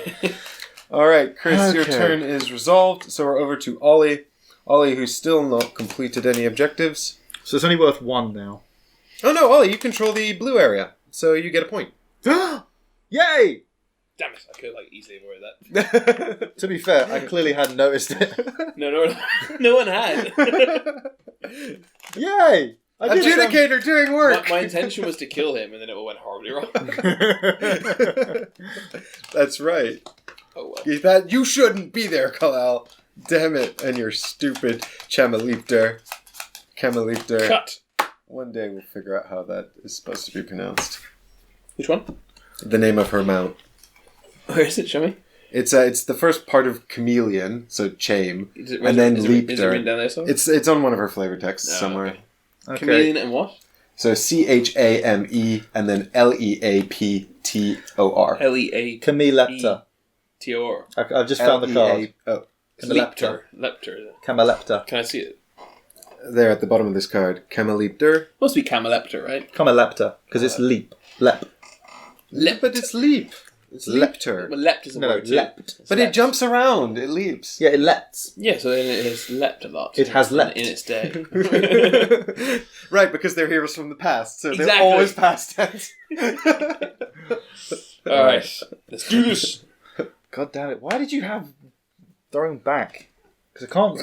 A: All right, Chris, your turn is resolved. So we're over to Ollie. Ollie, who's still not completed any objectives.
C: So it's only worth 1 now.
A: Oh no, Ollie, you control the blue area, so you get a point.
C: Yay!
B: Damn it! I could easily avoid that.
C: To be fair, I clearly hadn't noticed it.
B: No one had.
C: Yay!
A: Adjudicator doing work!
B: My intention was to kill him, and then it all went horribly wrong.
A: That's right.
B: Oh well.
A: You shouldn't be there, Kal-El. Damn it, and your stupid Camelipter.
B: Cut.
A: One day we'll figure out how that is supposed to be pronounced.
B: Which one?
A: The name of her mount.
B: Where is it? Show me.
A: It's the first part of chameleon, so chame, and then
B: is it
A: leapter.
B: written down there somewhere?
A: It's on one of her flavor texts somewhere.
C: Okay.
B: Chameleon and what?
A: So CHAME and then LEAPTOR.
B: LEA.
C: Camelepta.
B: T-O-R.
C: I've just found the card.
A: Oh,
B: Lepter. Lepter.
C: Camelepta.
B: Can I see it?
A: there at the bottom of this card. Camelipter.
B: Must be Camelepter, right?
C: Camelepta, because it's leap. Lep.
A: But it's leap. It's lepter.
B: Well, leapt is a word too.
C: leapt.
A: But it jumps around. It leaps.
C: Yeah, it leaps.
B: Yeah, so then it has leapt a lot.
C: It has leapt.
B: in its day.
A: Right, because they're heroes from the past, so they're
B: Exactly.
A: always past tense.
B: Alright, let's do this.
C: God damn it! Why did you have thrown back? Because I can't.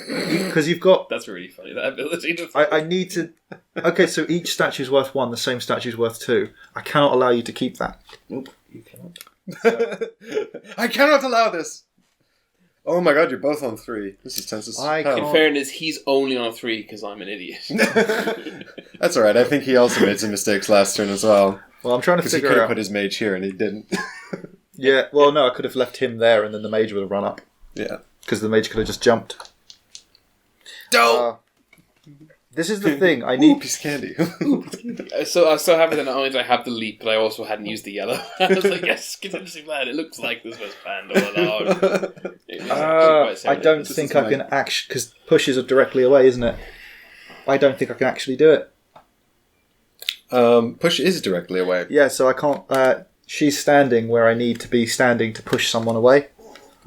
C: Because you've got.
B: That's really funny, that ability to
C: I need to. Okay, so each statue's worth 1. The same statue's worth 2. I cannot allow you to keep that.
B: Nope, you cannot.
A: I cannot allow this. Oh my god, you're both on 3. This is tense as
C: I
A: hell.
B: In fairness, he's only on 3 because I'm an idiot.
A: That's alright. I think he also made some mistakes last turn as well.
C: Well, I'm trying to
A: Because he
C: figure
A: could have
C: out.
A: put his mage here and he didn't.
C: Yeah, well, no, I could have left him there and then the mage would have run up.
A: Yeah.
C: Because the mage could have just jumped.
A: Don't!
C: This is the thing. I need.
A: Piece of candy.
B: So I was so happy that not only did I have the leap, but I also hadn't used the yellow. I was like, yes, contingency plan. It looks like this was planned all along. It was actually quite
C: I don't
A: This
C: think
A: is
C: I
A: my-
C: can actually. Because pushes are directly away, isn't it? I don't think I can actually do it.
A: Push is directly away.
C: Yeah, so I can't. She's standing where I need to be standing to push someone away.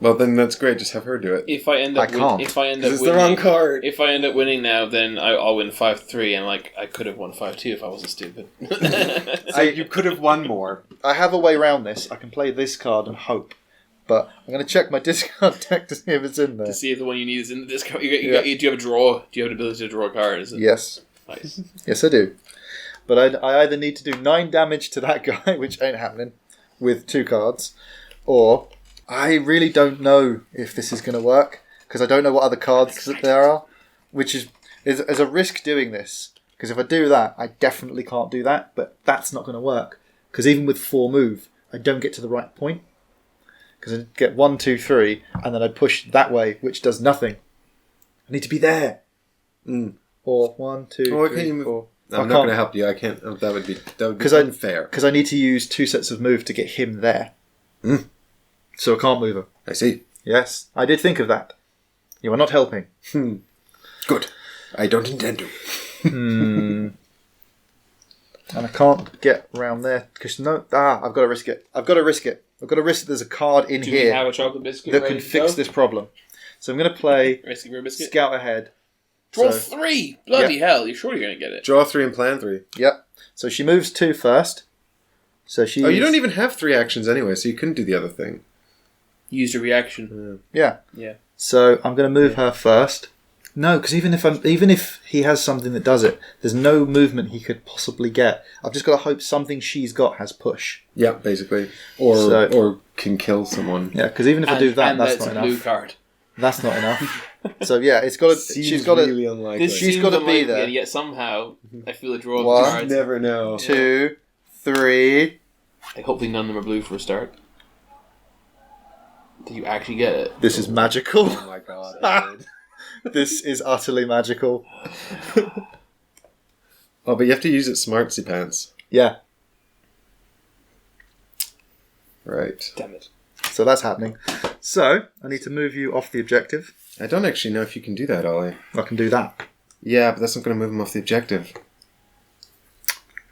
A: Well, then that's great. Just have her do it.
B: If I end up,
C: I can't.
B: if I end
A: 'Cause
B: up
A: it's
B: winning,
A: the wrong card.
B: If I end up winning now, then I'll win 5-3, and like I could have won 5-2 if I wasn't stupid.
A: So you could have won more.
C: I have a way around this. I can play this card and hope. But I'm going to check my discard deck to see if it's in there.
B: To see if the one you need is in the discard. Do you
C: Yeah.
B: have a draw? Do you have the ability to draw a card? Is it?
C: Yes.
B: Nice.
C: Yes, I do. But I either need to do 9 damage to that guy, which ain't happening, with 2 cards, or I really don't know if this is going to work, because I don't know what other cards that there are, which is a risk doing this. Because if I do that, I definitely can't do that, but that's not going to work. Because even with 4 move, I don't get to the right point. Because I get 1, 2, 3, and then I push that way, which does nothing. I need to be there. Or 1, 2,
A: Why
C: 3,
A: can't you move?
C: 4.
A: I'm not going to help you. I can't. That would be unfair.
C: Because I need to use 2 sets of move to get him there. So I can't move him.
A: I see.
C: Yes, I did think of that. You are not helping.
A: Good. I don't intend to.
C: And I can't get around there because I've got to risk it. I've got to risk there's a card in
B: Do we
C: here
B: have a chocolate biscuit
C: that
B: ready
C: can
B: to
C: fix
B: go?
C: this problem. So I'm going to play
B: Risky for a biscuit.
C: Scout Ahead.
B: Draw
C: So-
B: 3. Bloody hell! You're sure you're going to get it?
A: Draw 3 and plan 3.
C: Yep. So she moves 2 first. So she.
A: Oh, you don't even have 3 actions anyway, so you couldn't do the other thing.
B: Use your reaction.
C: Yeah.
B: Yeah.
C: So I'm going to move her first. No, because even if he has something that does it, there's no movement he could possibly get. I've just got to hope something she's got has push.
A: Yeah, basically, or can kill someone.
C: Yeah, because even if I do that,
B: and
C: that's
B: that's
C: not
B: a blue
C: enough.
B: card.
C: That's not enough. So yeah, it's got to. She's got
A: really
C: to.
A: unlikely.
C: She's
B: seems
C: gotta be
B: unlikely,
C: there.
B: and yet somehow I feel a draw of
C: One.
B: the cards.
A: Never know.
C: 2, 3.
B: Like, hopefully none of them are blue for a start. Did you actually get it?
C: This is magical.
A: Oh my god! I did.
C: This is utterly magical.
A: Oh, but you have to use it smartsy pants.
C: Yeah.
A: Right.
B: Damn it.
C: So that's happening. So I need to move you off the objective.
A: I don't actually know if you can do that, Ollie.
C: I can do that.
A: Yeah, but that's not going to move him off the objective.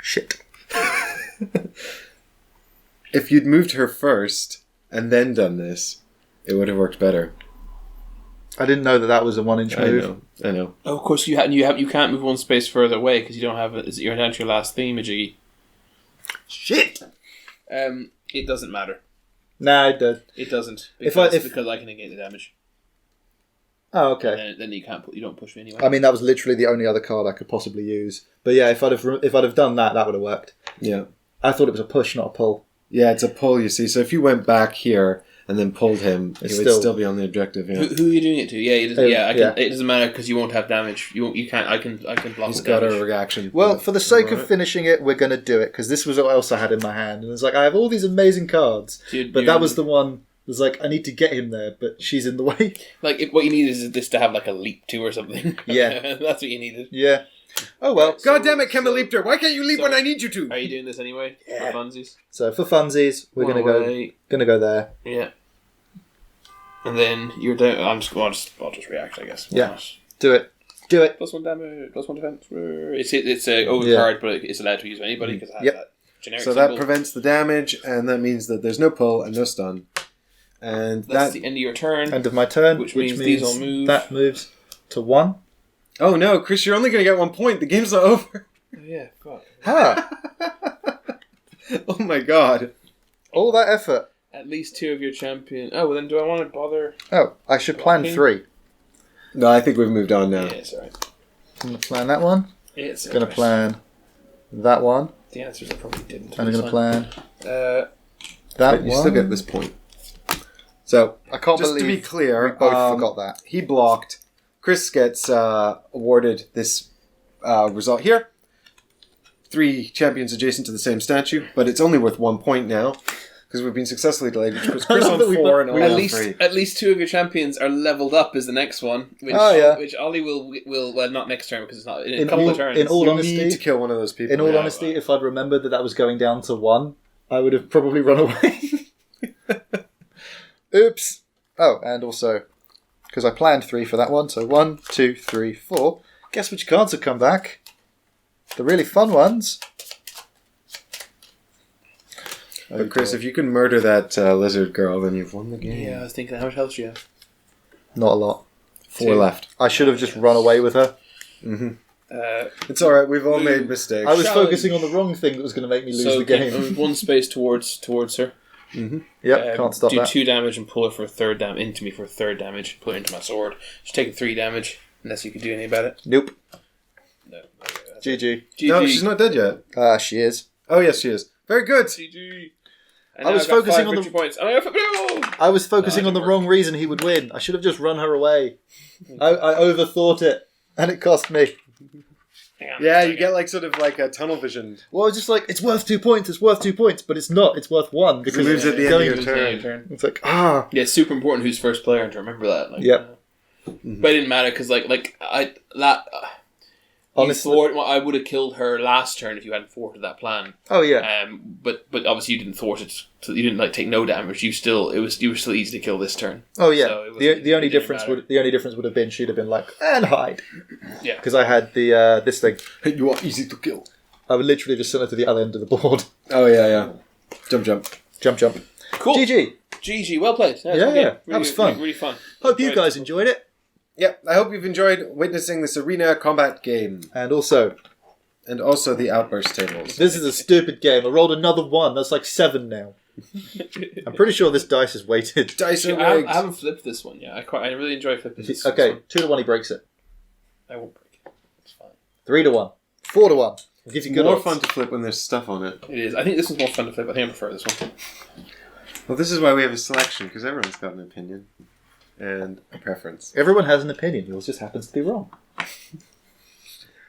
C: Shit.
A: If you'd moved her first and then done this, it would have worked better.
C: I didn't know that was a 1-inch move.
A: I know.
B: Oh, of course you can't move one space further away because you don't have it. You're down to your last theme, Jiggy.
C: Shit.
B: It doesn't matter.
C: Nah, it did.
B: It doesn't
C: If
B: because I can negate the damage.
C: Oh, okay.
B: And then you can't. You don't push me anyway.
C: I mean, that was literally the only other card I could possibly use. But yeah, if I'd have done that, that would have worked.
A: Yeah.
C: I thought it was a push, not a pull.
A: Yeah, it's a pull, you see. So if you went back here and then pulled him, he would still be on the objective. Yeah.
B: Who are you doing it to? Yeah, it doesn't,
C: Yeah.
B: It doesn't matter because you won't have damage. You can't. I can block.
A: He's
B: the
A: got
B: damage.
A: a reaction.
C: Well, for the sake of
A: Alright.
C: finishing it, we're going to do it, because this was what else I had in my hand. And it's like, I have all these amazing cards, but that was the one, it was like, I need to get him there, but she's in the way.
B: Like, what you need is this to have like a leap to or something.
C: Yeah.
B: That's what you needed.
C: Yeah. Oh, well.
A: God damn it, Kemaleapter! Why can't you leap when I need you to?
B: Are you doing this anyway?
C: Yeah.
B: For funsies?
C: So for funsies, we're going to go there.
B: Yeah. And then you're down. I'll just react, I guess. Why
C: Yeah.
B: not?
C: Do it. Do it.
B: +1 damage, +1 defense. It's a overcard, but it's allowed to use by anybody because it has
C: Yep.
B: that generic
A: So
B: symbol.
A: that prevents the damage, and that means that there's no pull and no stun. And
B: That's
A: that.
B: the end of your turn.
C: End of my turn,
B: Which means these all move.
C: That moves to 1.
A: Oh no, Chris, you're only going to get 1 point. The game's not over.
B: Oh, yeah, fuck.
C: Ha!
A: Oh my god.
C: All that effort.
B: At least 2 of your champion. Oh, well then do I want to bother?
C: Oh, I should plan
B: Blocking.
C: 3.
A: No, I think we've moved on now.
B: Yeah, it's alright.
C: I'm going to plan that one.
B: It's
C: I'm going to plan that one.
B: The answers I probably didn't.
C: And I'm going to plan
B: Uh,
C: that
A: But
C: one.
A: you still get this point. So,
C: I can't
A: just
C: believe
A: to be clear,
C: we both forgot that.
A: he blocked. Chris gets awarded this result here. 3 champions adjacent to the same statue, but it's only worth 1 point now because we've been successfully delayed. Which puts Chris on 4 and Ollie
B: at
A: on
B: least
A: 3.
B: at least 2 of your champions are leveled up. Is the next one? Which,
C: Oh, yeah.
B: Which Ollie will well not next turn because it's not in a couple of turns.
C: in all
A: You
C: honesty,
A: need to kill one of those people.
C: in all
A: now.
C: honesty, if I'd remembered that was going down to 1, I would have probably run away. Oops. Oh, and also, because I planned 3 for that one, so 1, 2, 3, 4. Guess which cards have come back? The really fun ones.
A: But Chris, if you can murder that lizard girl, then you've won the game.
B: Yeah, I was thinking, how much health do you have?
C: Not a lot.
A: 4 left.
C: I should have just run away with her.
A: Mm-hmm. It's alright, we've all made mistakes.
C: I was focusing on the wrong thing that was going to make me lose the game.
B: One space towards her.
C: Mm-hmm. Yep, can't stop that.
B: Do 2 damage and pull her for a third into me for 3rd damage. Put her into my sword. She's taking 3 damage, unless you can do anything about it.
C: Nope.
B: No.
C: GG.
A: No, she's not dead yet.
C: She is.
A: Oh, yes, she is. Very good.
B: GG.
C: I was focusing on the
B: points.
C: I was focusing on the wrong reason he would win. I should have just run her away. I overthought it, and it cost me.
A: Yeah, you get like sort of like a tunnel vision.
C: Well, I was just like, it's worth 2 points. It's worth 2 points, but it's not. It's worth 1 because
A: it moves at the end of your turn.
C: It's like
B: Yeah, it's super important who's first player to remember that. Like,
C: Yep.
B: But it didn't matter because honestly, I would have killed her last turn if you hadn't thwarted that plan.
C: Oh yeah.
B: But obviously you didn't thwart it. So you didn't take no damage. You were still easy to kill this turn.
C: Oh yeah.
B: So
C: the only difference would have been she'd have been like and hide.
B: Yeah.
C: Because I had the this thing.
A: You are easy to kill.
C: I would literally just send her to the other end of the board.
A: Oh yeah. Jump.
B: Cool. GG. Well played.
C: That was fun.
B: Really fun.
C: Hope you guys enjoyed it.
A: Yep, I hope you've enjoyed witnessing this arena combat game.
C: And also
A: the outburst tables.
C: This is a stupid game. I rolled another 1. That's like 7 now. I'm pretty sure this dice is weighted.
A: Dice are rigged.
B: I haven't flipped this one yet. I really enjoy flipping this.
C: Okay, 2 to 1 he breaks it.
B: I won't break it. It's fine.
C: 3 to 1. 4 to 1. It gives you good
A: more
C: odds.
A: fun to flip when there's stuff on it.
B: It is. I think this is more fun to flip. I think I prefer this one.
A: Well, this is why we have a selection, because everyone's got an opinion. And a preference.
C: Everyone has an opinion. Yours just happens to be wrong.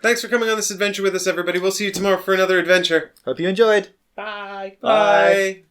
A: Thanks for coming on this adventure with us, everybody. We'll see you tomorrow for another adventure.
C: Hope you enjoyed.
B: Bye.
A: Bye.